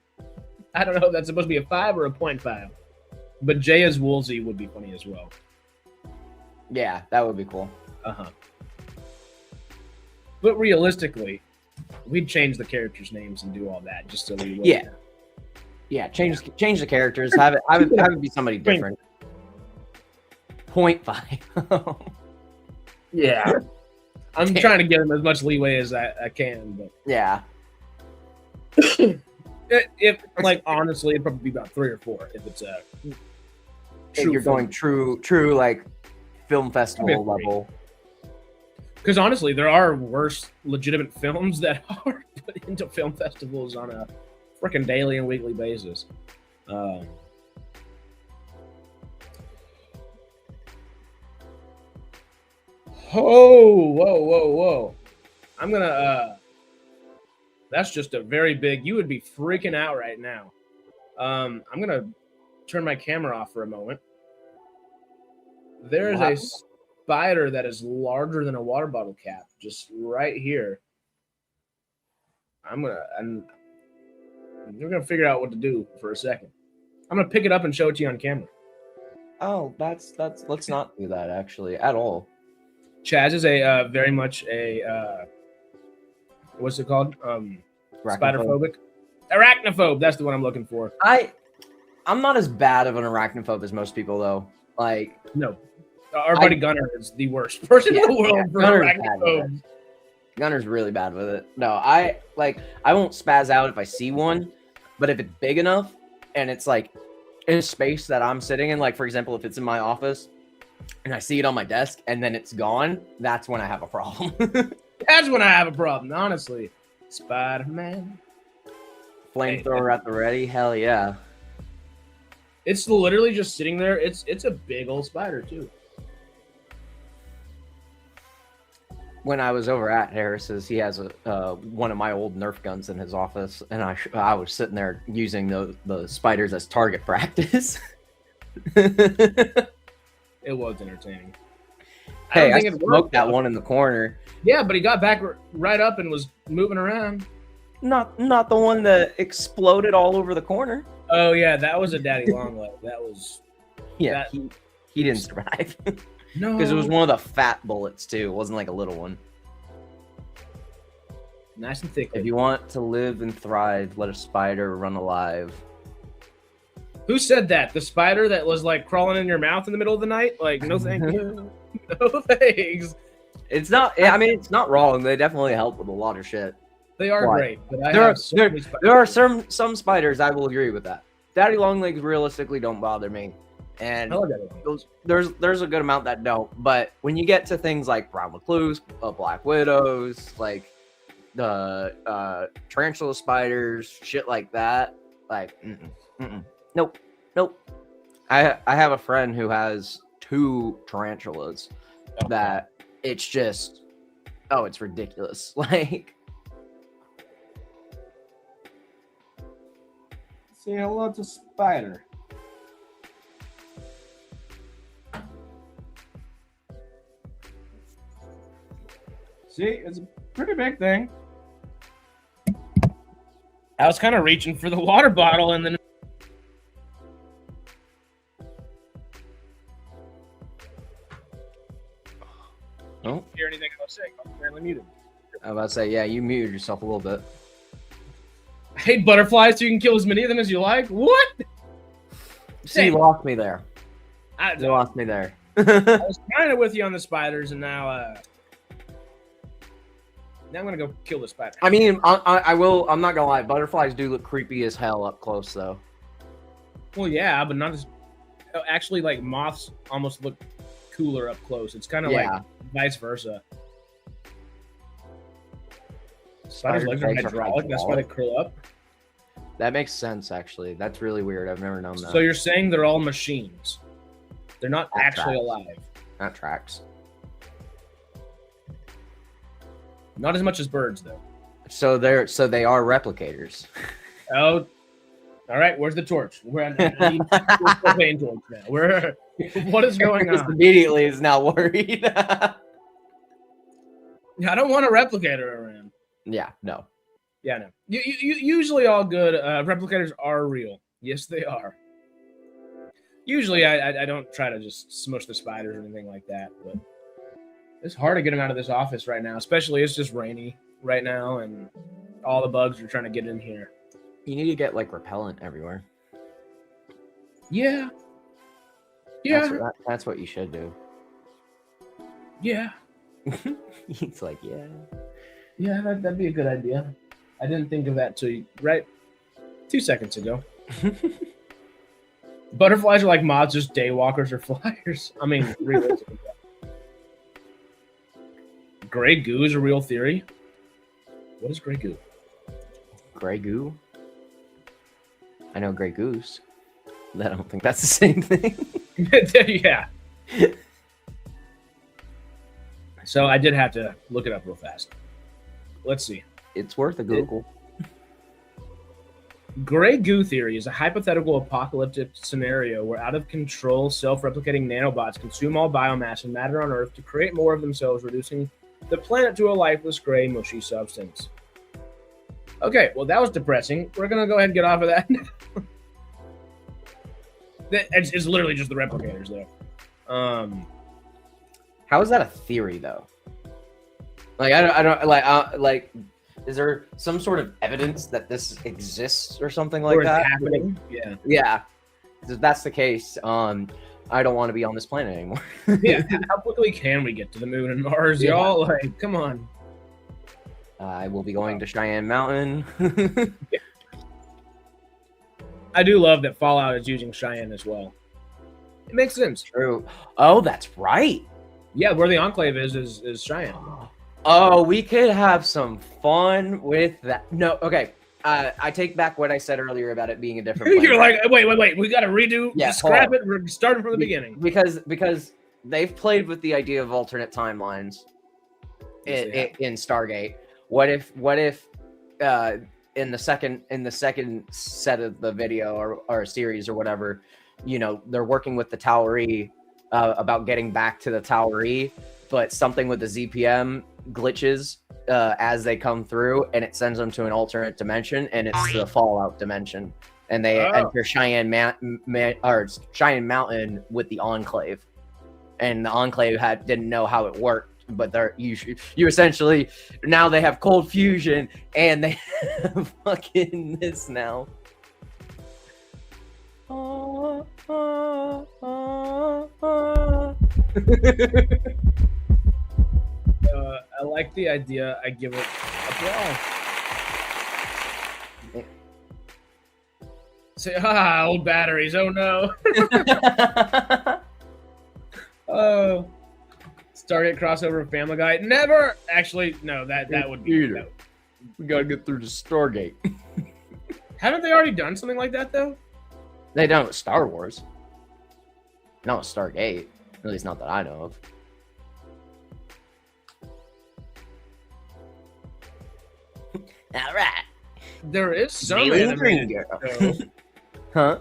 I don't know if that's supposed to be a 5 or a 0.5. But Jay as Woolsey would be funny as well. Yeah, that would be cool. Uh-huh. But realistically, we'd change the characters' names and do all that just so we would. Yeah, change the characters. Have it be somebody different. 0.5. Yeah. I'm trying to give them as much leeway as I can, but yeah. Honestly, it'd probably be about 3 or 4 if it's a. Going true like film festival level. Because honestly, there are worse legitimate films that are put into film festivals on a freaking daily and weekly basis. Whoa. I'm gonna that's just a very big, you would be freaking out right now. I'm gonna turn my camera off for a moment. There is a spider that is larger than a water bottle cap, just right here. And we're gonna figure out what to do for a second. I'm gonna pick it up and show it to you on camera. Oh, that's let's not do that actually at all. Chazz is a very much a what's it called? Spider-phobic. Arachnophobe, that's the one I'm looking for. I'm not as bad of an arachnophobe as most people though. Like, no. Our buddy Gunner is the worst person in the world for arachnophobes. Gunner's really bad with it. No, I won't spaz out if I see one, but if it's big enough and it's like in a space that I'm sitting in, like for example, if it's in my office and I see it on my desk and then it's gone, that's when I have a problem. That's when I have a problem, honestly. Spider-Man. Flamethrower at the ready, hell yeah. It's literally just sitting there. It's a big old spider too. When I was over at Harris's, he has one of my old Nerf guns in his office, and I was sitting there using the spiders as target practice. It was entertaining. Hey, I smoked that one in the corner. Yeah, but he got back right up and was moving around. Not the one that exploded all over the corner. Oh yeah, that was a daddy long leg. That was. Yeah, he didn't survive. No, because it was one of the fat bullets too. It wasn't like a little one. Nice and thick. If you want to live and thrive, let a spider run alive. Who said that? The spider that was like crawling in your mouth in the middle of the night? Like, no thank you. No thanks. It's not. I mean, it's not wrong. They definitely help with a lot of shit. They are great, but there are some spiders. I will agree with that. Daddy long legs realistically don't bother me. And there's a good amount that don't, but when you get to things like brown recluse, black widows, like the tarantula spiders, shit like that, like nope. I have a friend who has 2 tarantulas that it's just it's ridiculous. Like, say hello to spider. See, it's a pretty big thing. I was kind of reaching for the water bottle and then... Oh. Hear anything I was saying? I'm apparently muted. I was about to say, yeah, you muted yourself a little bit. I hate butterflies, so you can kill as many of them as you like? What? See, you lost me there. You lost me there. I was kind of with you on the spiders, and now I'm gonna go kill the spider. I mean, I will. I'm not gonna lie. Butterflies do look creepy as hell up close, though. Well, yeah, but not as. Actually, like moths almost look cooler up close. It's kind of like vice versa. Spiders' legs are hydraulic. That's why they curl up. That makes sense, actually. That's really weird. I've never known that. So you're saying they're all machines? They're not actually alive. That tracks. Not as much as birds, though. So they are replicators. Oh, all right. Where's the torch? We're at propane torch now. What is going on? Immediately is now worried. Yeah, I don't want a replicator around. Yeah, no. Yeah, no. You usually all good. Replicators are real. Yes, they are. Usually, I don't try to just smush the spiders or anything like that, but it's hard to get them out of this office right now, especially it's just rainy right now, and all the bugs are trying to get in here. You need to get, like, repellent everywhere. Yeah. That's what you should do. Yeah. He's like, yeah. Yeah, that'd be a good idea. I didn't think of that till right 2 seconds ago. Butterflies are like moths, just daywalkers or flyers. I mean, realistically. Gray goo is a real theory. What is gray goo? Gray goo? I know Grey Goose. I don't think that's the same thing. Yeah. So I did have to look it up real fast. Let's see. It's worth a Google. Grey goo theory is a hypothetical apocalyptic scenario where out-of-control, self-replicating nanobots consume all biomass and matter on Earth to create more of themselves, reducing the planet to a lifeless, gray, mushy substance. Okay, well, that was depressing. We're going to go ahead and get off of that. It's literally just the replicators, though. How is that a theory, though? Like, I don't like. Is there some sort of evidence that this exists or something like Or it's that? happening? Yeah. Yeah. If that's the case, I don't want to be on this planet anymore. Yeah. How quickly can we get to the moon and Mars, Yeah. y'all? Like, come on. I will be going to Cheyenne Mountain. Yeah. I do love that Fallout is using Cheyenne as well. It makes sense. True. Oh, that's right. Yeah, where the Enclave is Cheyenne. Oh, we could have some fun with that. No, okay. I take back what I said earlier about it being a different You're planet. like, wait. We got to redo, Yeah, scrap hold it. We're starting from the beginning. Because they've played with the idea of alternate timelines Yes, they have. in Stargate. What if in the second set of the video or series or whatever, you know, they're working with the Towery about getting back to the Towery, but something with the ZPM glitches as they come through, and it sends them to an alternate dimension, and it's the Fallout dimension, and they enter Cheyenne Mountain with the Enclave, and the Enclave didn't know how it worked, but you essentially now they have cold fusion and they have fucking this now. I like the idea. I give it applause. Say, old batteries. Oh no. Oh, Stargate crossover with Family Guy. Never. Actually, no. That would be. Peter, we gotta get through to Stargate. Haven't they already done something like that though? They done it with Star Wars. Not with Stargate. At least not that I know of. All right. There is some Alien animated Green show. Huh?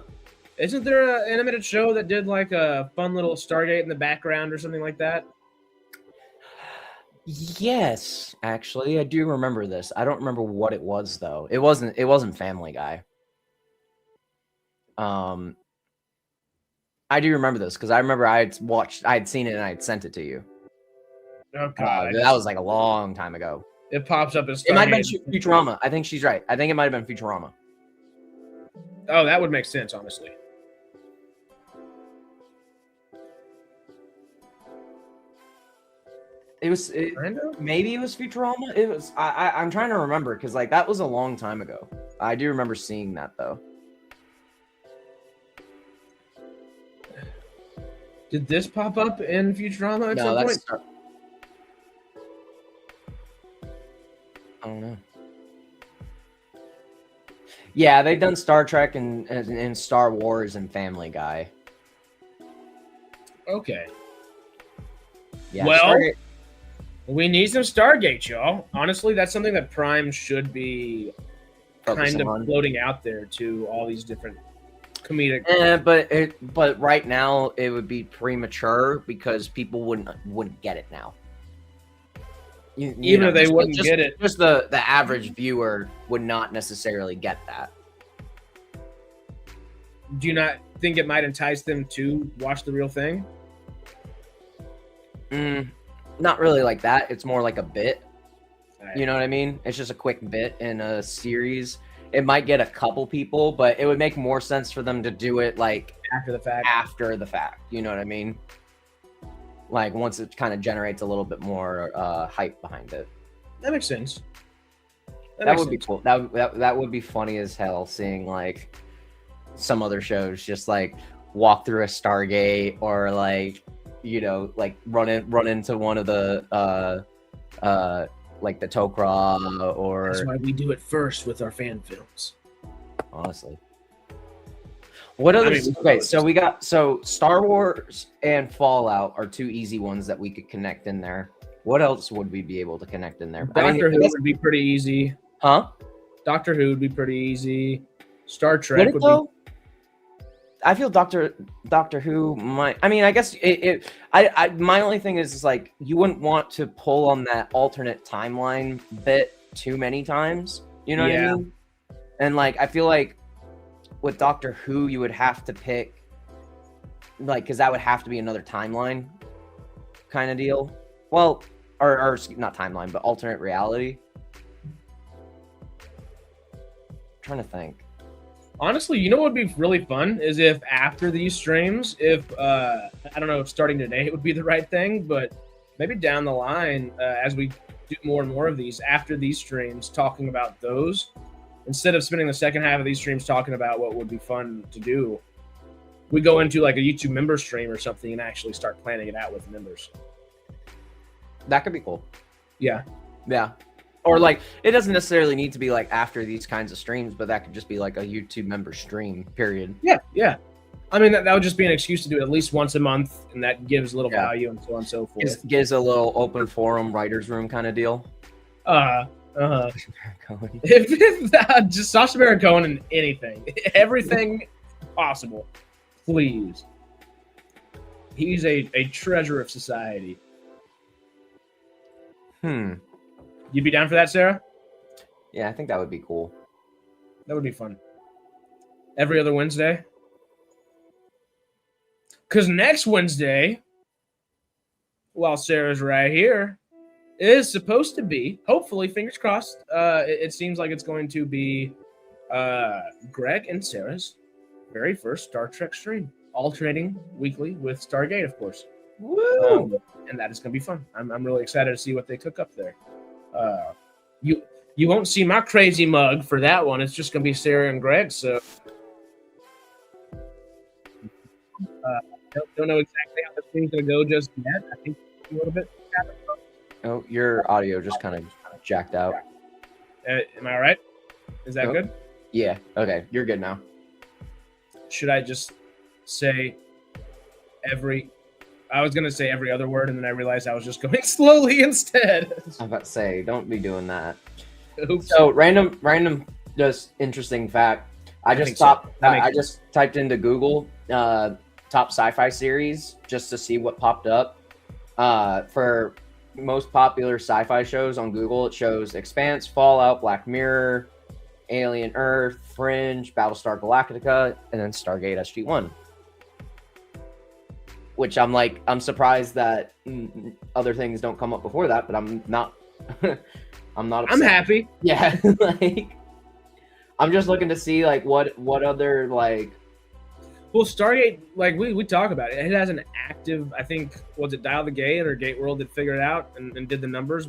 Isn't there an animated show that did like a fun little Stargate in the background or something like that? Yes, actually, I do remember this. I don't remember what it was though. It wasn't Family Guy. I do remember this because I remember I had seen it and I had sent it to you. Oh god, that was like a long time ago. It pops up as It might have been Futurama. I think she's right. I think it might have been Futurama. Oh, that would make sense, honestly. Maybe it was Futurama. It was. I'm trying to remember because like that was a long time ago. I do remember seeing that though. Did this pop up in Futurama at some point? I don't know. Yeah, they've done Star Trek and Star Wars and Family Guy. Okay. Yeah, well, we need some Stargate, y'all. Honestly, that's something that Prime should be kind of floating out there to all these different comedic. But right now it would be premature because people wouldn't get it now. Even if they wouldn't get it, just the average viewer would not necessarily get that. Do you not think it might entice them to watch the real thing? Not really like that. It's more like a bit. You know what I mean? It's just a quick bit in a series. It might get a couple people, but it would make more sense for them to do it like after the fact. After the fact, you know what I mean? Like once it kind of generates a little bit more hype behind it. That makes sense. That would be cool. That would be funny as hell. Seeing like some other shows just like walk through a Stargate or like like run into one of the like the Tok'ra or. That's why we do it first with our fan films. Honestly. What other? mean, Okay, so we got Star Wars and Fallout are two easy ones that we could connect in there. What else would we be able to connect in there? Doctor Who would be pretty easy. Huh? Doctor Who would be pretty easy. Star Trek Would it would though? I feel Doctor Who might. I mean, I guess I my only thing is like you wouldn't want to pull on that alternate timeline bit too many times. You know what I mean? And like I feel like with Doctor Who, you would have to pick like because that would have to be another timeline kind of deal. Well, or not timeline, but alternate reality. I'm trying to think. Honestly, you know what would be really fun is if after these streams, if I don't know if starting today would be the right thing, but maybe down the line as we do more and more of these after these streams, talking about those instead of spending the second half of these streams talking about what would be fun to do, we go into like a YouTube member stream or something and actually start planning it out with members. That could be cool. Yeah. Yeah. Or like it doesn't necessarily need to be like after these kinds of streams, but that could just be like a YouTube member stream, period. Yeah, yeah. I mean that would just be an excuse to do it at least once a month, and that gives a little value and so on and so forth. Gives a little open forum writers room kind of deal. If just Sacha Baron Cohen and anything, everything possible, please. He's a treasure of society. You'd be down for that, Sarah? Yeah, I think that would be cool. That would be fun. Every other Wednesday. Because next Wednesday, while Sarah's right here, is supposed to be, hopefully, fingers crossed, it seems like it's going to be Greg and Sarah's very first Star Trek stream, alternating weekly with Stargate, of course. Woo! And that is going to be fun. I'm really excited to see what they cook up there. You won't see my crazy mug for that one. It's just going to be Sarah and Greg, so don't know exactly how this thing's going to go just yet. I think a little bit. Oh, your audio just kind of jacked out. Am I all right? Is that good? Yeah. Okay. You're good now. Should I just say I was going to say every other word, and then I realized I was just going slowly instead. I was about to say, don't be doing that. Oops. So, random, just interesting fact. I just typed into Google top sci-fi series just to see what popped up. For most popular sci-fi shows on Google, it shows Expanse, Fallout, Black Mirror, Alien Earth, Fringe, Battlestar Galactica, and then Stargate SG-1. Which I'm surprised that other things don't come up before that, but I'm not upset. I'm happy. Yeah, like I'm just looking to see like what other like. Well, Stargate, like we talk about it. It has an active. I think was it Dial the Gate or Gate World that figured it out and did the numbers.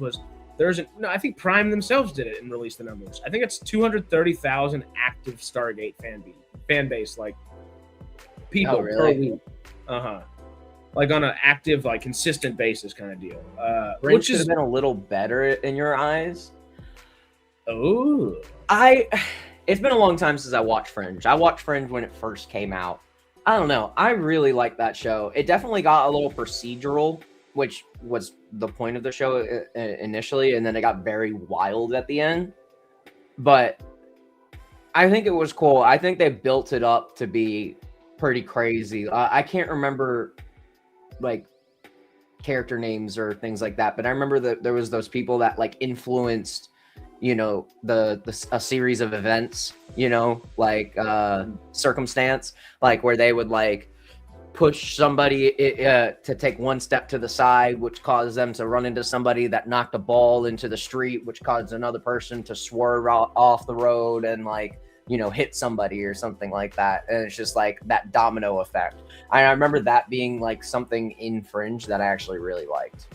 I think Prime themselves did it and released the numbers. I think it's 230,000 active Stargate fan base, like people per week. Like on an active, like consistent basis kind of deal. Which has been a little better in your eyes. Oh, it's been a long time since I watched Fringe. I watched Fringe when it first came out. I don't know. I really like that show. It definitely got a little procedural, which was the point of the show initially, and then it got very wild at the end. But I think it was cool. I think they built it up to be pretty crazy. I can't remember like character names or things like that, but I remember that there was those people that like influenced, you know, a series of events, you know, like circumstance, like where they would like push somebody to take one step to the side, which caused them to run into somebody that knocked a ball into the street, which caused another person to swerve off the road and like, you know, hit somebody or something like that. And it's just like that domino effect. I remember that being like something in Fringe that I actually really liked.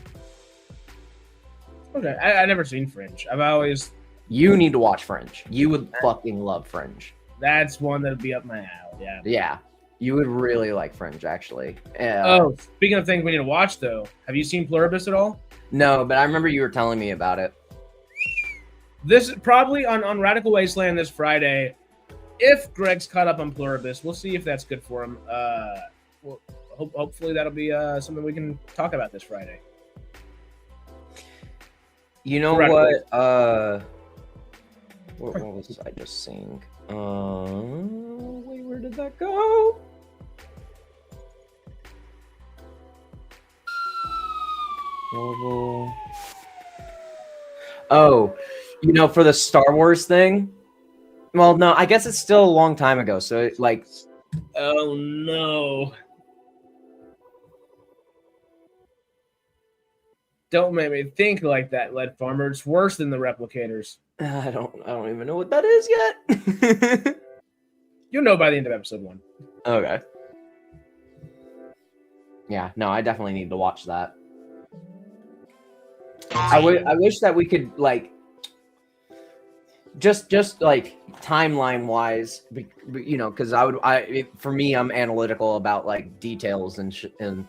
Okay, I never seen Fringe. I've always. You need to watch Fringe. You would fucking love Fringe. That's one that'd be up my alley. Yeah. Yeah, you would really like Fringe, actually. Speaking of things we need to watch, though, have you seen Pluribus at all? No, but I remember you were telling me about it. This is probably on Radical Wasteland this Friday. if Greg's caught up on Pluribus, we'll see if that's good for him. Hopefully that'll be something we can talk about this Friday. You know what? What was I just seeing? Wait, where did that go? Oh, for the Star Wars thing. Well, no, I guess it's still a long time ago. So, oh no. Don't make me think like that, Lead Farmer. It's worse than the replicators. I don't even know what that is yet. You'll know by the end of episode 1. Okay. Yeah, no, I definitely need to watch that. I wish that we could just timeline wise, because for me, I'm analytical about details and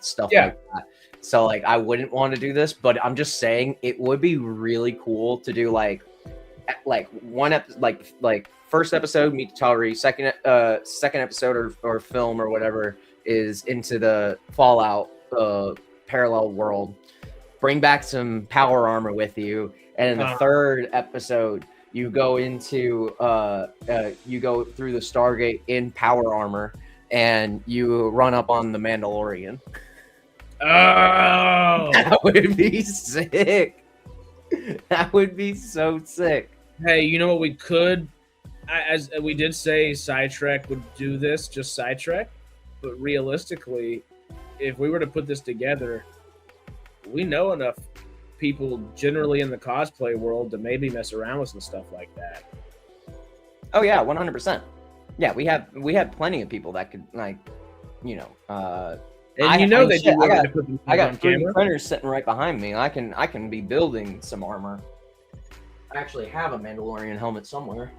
stuff like that. So I wouldn't want to do this, but I'm just saying it would be really cool to do one first episode meet the Tal'Ri, second episode or film or whatever is into the Fallout parallel world. Bring back some power armor with you, and in the third episode, you go into you go through the Stargate in power armor, and you run up on the Mandalorian. Oh, that would be sick. That would be so sick. Hey, you know what we could? As we did say, SciTrek would do this, just SciTrek. But realistically, if we were to put this together, we know enough people generally in the cosplay world to maybe mess around with some stuff like that. Oh yeah, 100%. Yeah, we have plenty of people that could And I got 3D printers sitting right behind me. I can be building some armor. I actually have a Mandalorian helmet somewhere.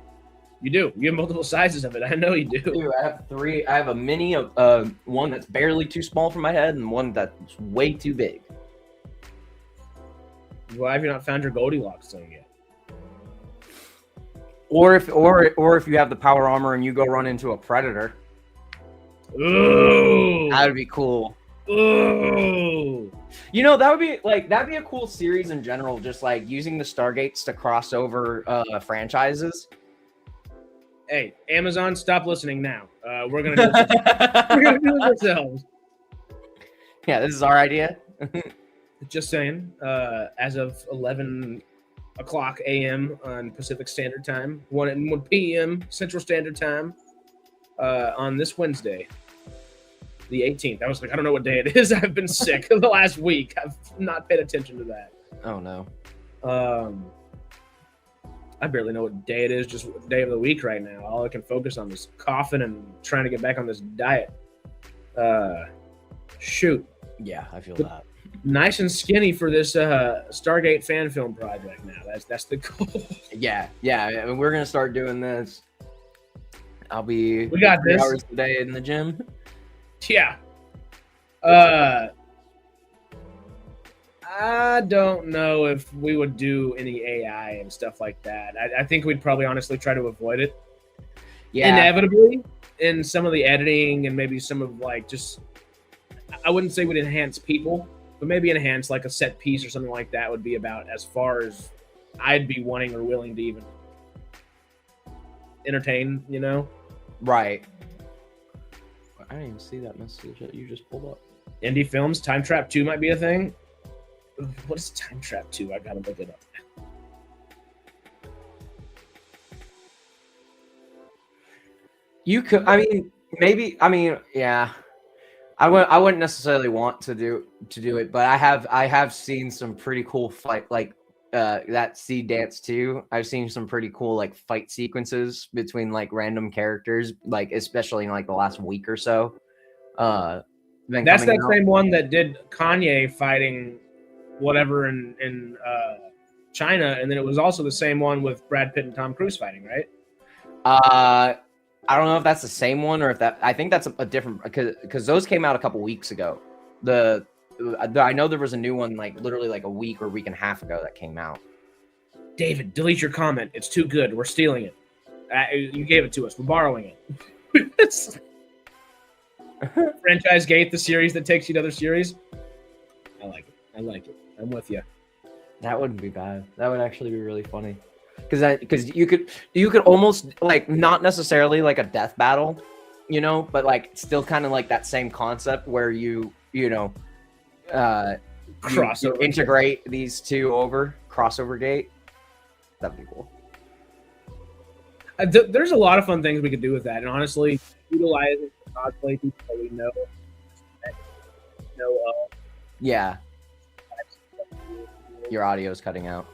You do. You have multiple sizes of it. I know you do. Dude, I have 3. I have a mini, one that's barely too small for my head, and one that's way too big. Why have you not found your Goldilocks thing yet? Or if you have the power armor and you go run into a predator. Ooh, that would be cool. Ooh, that'd be a cool series in general. Just using the Stargates to cross over franchises. Hey, Amazon, stop listening now. We're gonna do it ourselves. Yeah, this is our idea. Just saying. As of 11 o'clock a.m. on Pacific Standard Time, 1 p.m. Central Standard Time. On this Wednesday, the 18th. I was like, I don't know what day it is. I've been sick the last week. I've not paid attention to that. Oh, no. I barely know what day it is, just what day of the week right now. All I can focus on is coughing and trying to get back on this diet. Shoot. Yeah, I feel that. Nice and skinny for this Stargate fan film project now. That's the goal. Yeah. I mean, we're going to start doing this. We got 3 this. hours a day in the gym. Yeah. I don't know if we would do any AI and stuff like that. I think we'd probably honestly try to avoid it. Yeah. Inevitably, in some of the editing and maybe some of I wouldn't say we'd enhance people, but maybe enhance a set piece or something like that would be about as far as I'd be wanting or willing to even entertain, Right. I didn't even see that message that you just pulled up. Indie films, Time Trap 2 might be a thing. What is Time Trap 2? I gotta look it up. You could, yeah. I wouldn't necessarily want to do it, but I have seen some pretty cool fight that Sea Dance 2. I've seen some pretty cool fight sequences between random characters, especially in the last week or so. That's that same one that did Kanye fighting whatever in China, and then it was also the same one with Brad Pitt and Tom Cruise fighting, right? I don't know if that's the same one or if I think that's a different, because those came out a couple weeks ago. I know there was a new one literally a week or week and a half ago that came out. David, delete your comment. It's too good. We're stealing it. You gave it to us. We're borrowing it. Franchise Gate, the series that takes you to other series. I like it. I'm with you. That wouldn't be bad. That would actually be really funny. Because you could almost like not necessarily like a death battle, you know, but like still kind of like that same concept where you crossover, you integrate these two over crossover gate. That'd be cool. There's a lot of fun things we could do with that, and honestly, utilizing cosplay people that we know of. Yeah. Your audio is cutting out.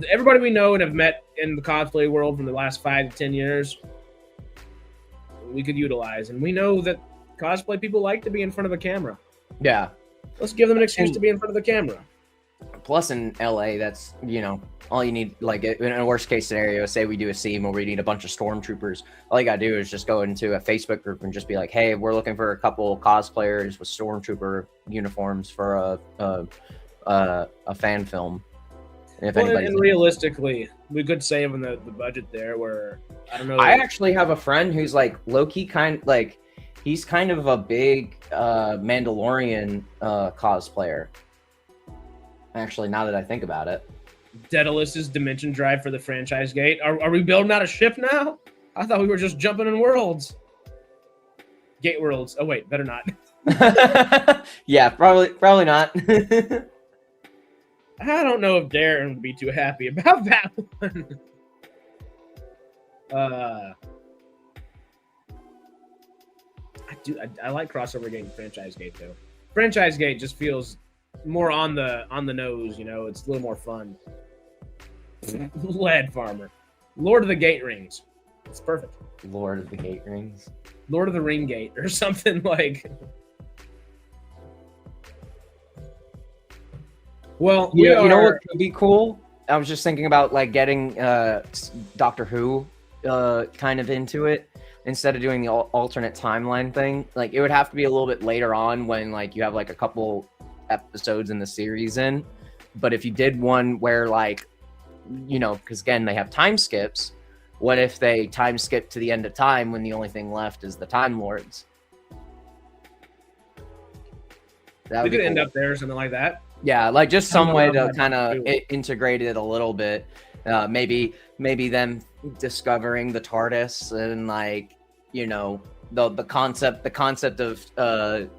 Everybody we know and have met in the cosplay world from the last 5 to 10 years, we could utilize. And we know that cosplay people like to be in front of a camera. Yeah. Let's give them an excuse to be in front of the camera. Plus in LA, that's, you know, all you need, like in a worst case scenario, say we do a scene where we need a bunch of stormtroopers. All you gotta do is just go into a Facebook group and just be like, hey, we're looking for a couple cosplayers with stormtrooper uniforms for a fan film. And and realistically, we could save on the budget there where, I don't know. I actually have a friend who's like low-key he's kind of a big Mandalorian cosplayer. Actually, now that I think about it. Daedalus's dimension drive for the franchise gate. Are we building out a ship now? I thought we were just jumping in worlds. Gate worlds. Oh wait, better not. Yeah, probably not. I don't know if Darren would be too happy about that one. I like crossover gate and franchise gate though. Franchise gate just feels more on the nose, you know. It's a little more fun. Lead farmer, Lord of the Gate Rings. It's perfect. Lord of the Gate Rings. Lord of the Ring Gate or something like. Well, you know what could be cool? I was just thinking about like getting Doctor Who kind of into it instead of doing the alternate timeline thing. Like it would have to be a little bit later on when like you have like a couple episodes in the series in. But if you did one where like, you know, because again they have time skips, what if they time skip to the end of time when the only thing left is the Time Lords? We could end up there or something like that. Yeah, like just some way to kind of integrate it a little bit. Maybe them discovering the TARDIS and like, you know, the concept of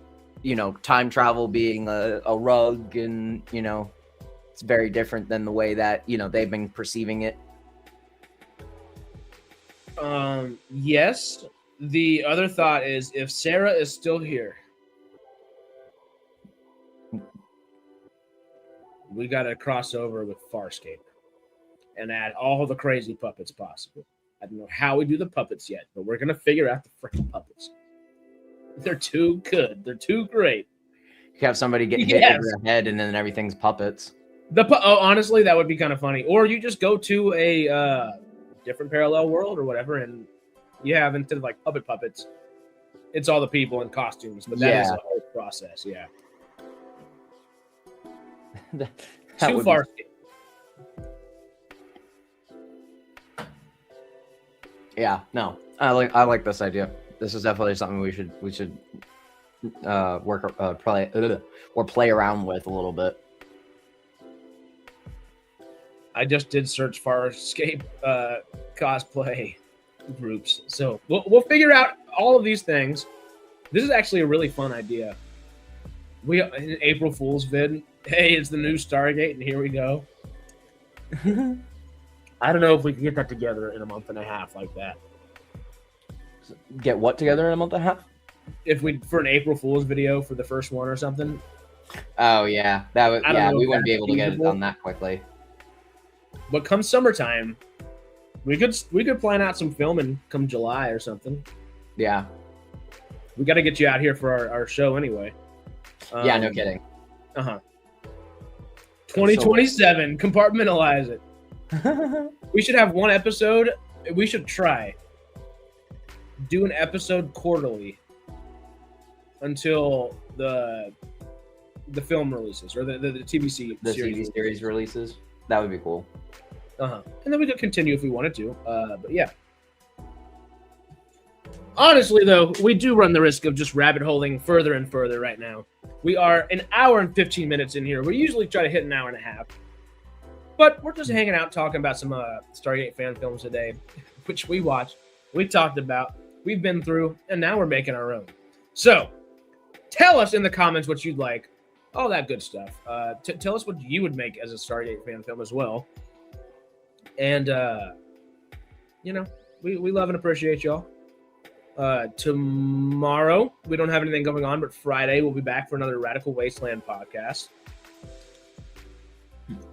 you know, time travel being a rug, and you know, it's very different than the way that, you know, they've been perceiving it. Yes. The other thought is if Sarah is still here, we got to cross over with Farscape and add all the crazy puppets possible. I don't know how we do the puppets yet, but we're going to figure out the freaking puppets. They're too good. They're too great. You have somebody get hit over the head and then everything's puppets. Honestly, that would be kind of funny. Or you just go to a different parallel world or whatever, and you have, instead of like puppets, it's all the people in costumes. But that is a whole process, yeah. Too far. Yeah, no, I like this idea. This is definitely something we should play around with a little bit. I just did search Farscape cosplay groups, so we'll figure out all of these things. This is actually a really fun idea. We in April Fool's vid. Hey, it's the new Stargate, and here we go. I don't know if we can get that together in a month and a half like that. Get what together in a month and a half? If we for an April Fool's video for the first one or something. Oh yeah, that would. Yeah, we wouldn't be able to get it done that quickly. But come summertime, we could plan out some filming come July or something. Yeah, we got to get you out here for our show anyway. Yeah, no kidding. 2027, compartmentalize it. We should have one episode. We should try do an episode quarterly until the film releases or the TV series releases. That would be cool. And then we could continue if we wanted to. But yeah. Honestly, though, we do run the risk of just rabbit holing further and further right now. We are an hour and 15 minutes in here. We usually try to hit an hour and a half. But we're just hanging out talking about some Stargate fan films today, which we watched, we talked about, we've been through, and now we're making our own. So, tell us in the comments what you'd like. All that good stuff. Tell us what you would make as a Stargate fan film as well. And, we love and appreciate y'all. Tomorrow, we don't have anything going on, but Friday we'll be back for another Radical Wasteland podcast.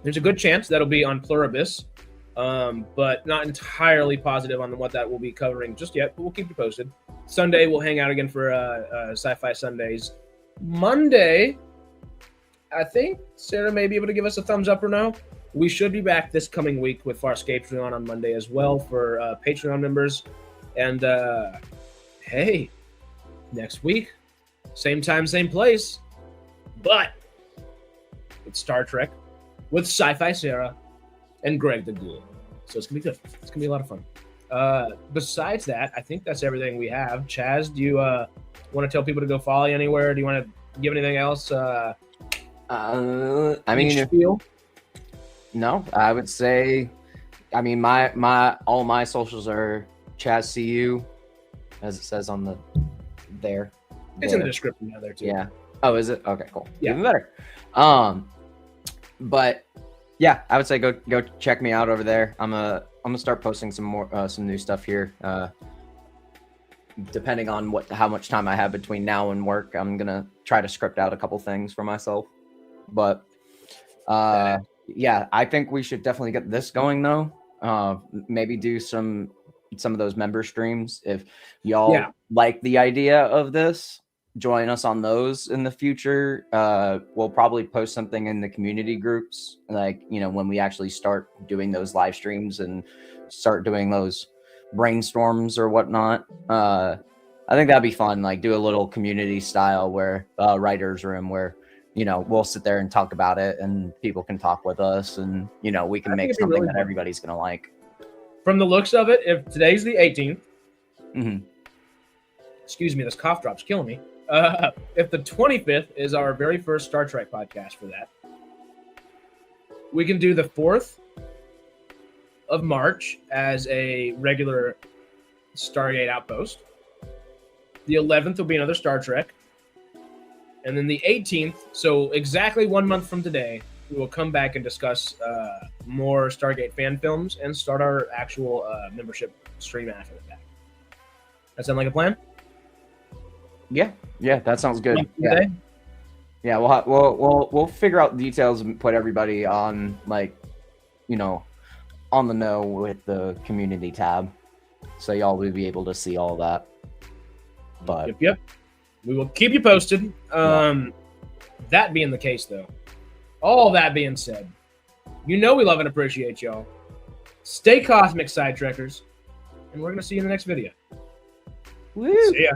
There's a good chance that'll be on Pluribus, but not entirely positive on what that will be covering just yet, but we'll keep you posted. Sunday, we'll hang out again for Sci-Fi Sundays. Monday, I think Sarah may be able to give us a thumbs up or no. We should be back this coming week with Farscape on Monday as well for Patreon members. And, hey, next week, same time, same place, but it's Star Trek with Sci-Fi Sarah and Greg the Ghoul. So it's going to be good. It's going to be a lot of fun. Besides that, I think that's everything we have. Chazz, do you want to tell people to go follow you anywhere? Do you want to give anything else? No, I would say, my all my socials are Chazz CU, as it says on there. It's in the description down there too. Yeah. Oh, is it? Okay, cool. Yeah. Even better. But yeah, I would say go check me out over there. I'm gonna start posting some new stuff here. Depending on how much time I have between now and work, I'm gonna try to script out a couple things for myself. But yeah, I think we should definitely get this going though. Maybe do some of those member streams. If y'all like the idea of this, join us on those in the future. We'll probably post something in the community groups, like, when we actually start doing those live streams and start doing those brainstorms or whatnot. I think that'd be fun, like do a little community style where writer's room where we'll sit there and talk about it and people can talk with us, and we can make something really that everybody's gonna like. From the looks of it, if today's the 18th, excuse me, this cough drop's killing me. If the 25th is our very first Star Trek podcast for that, we can do the 4th of March as a regular Stargate Outpost. The 11th will be another Star Trek. And then the 18th, so exactly 1 month from today, we will come back and discuss more Stargate fan films and start our actual membership stream after that. That sound like a plan? Yeah, that sounds good. Yeah, we'll figure out details and put everybody on on the know with the community tab, so y'all will be able to see all that. But yep. We will keep you posted. That being the case, though, all that being said, we love and appreciate y'all. Stay cosmic, SciTrekkers, and we're going to see you in the next video. Woo! See ya.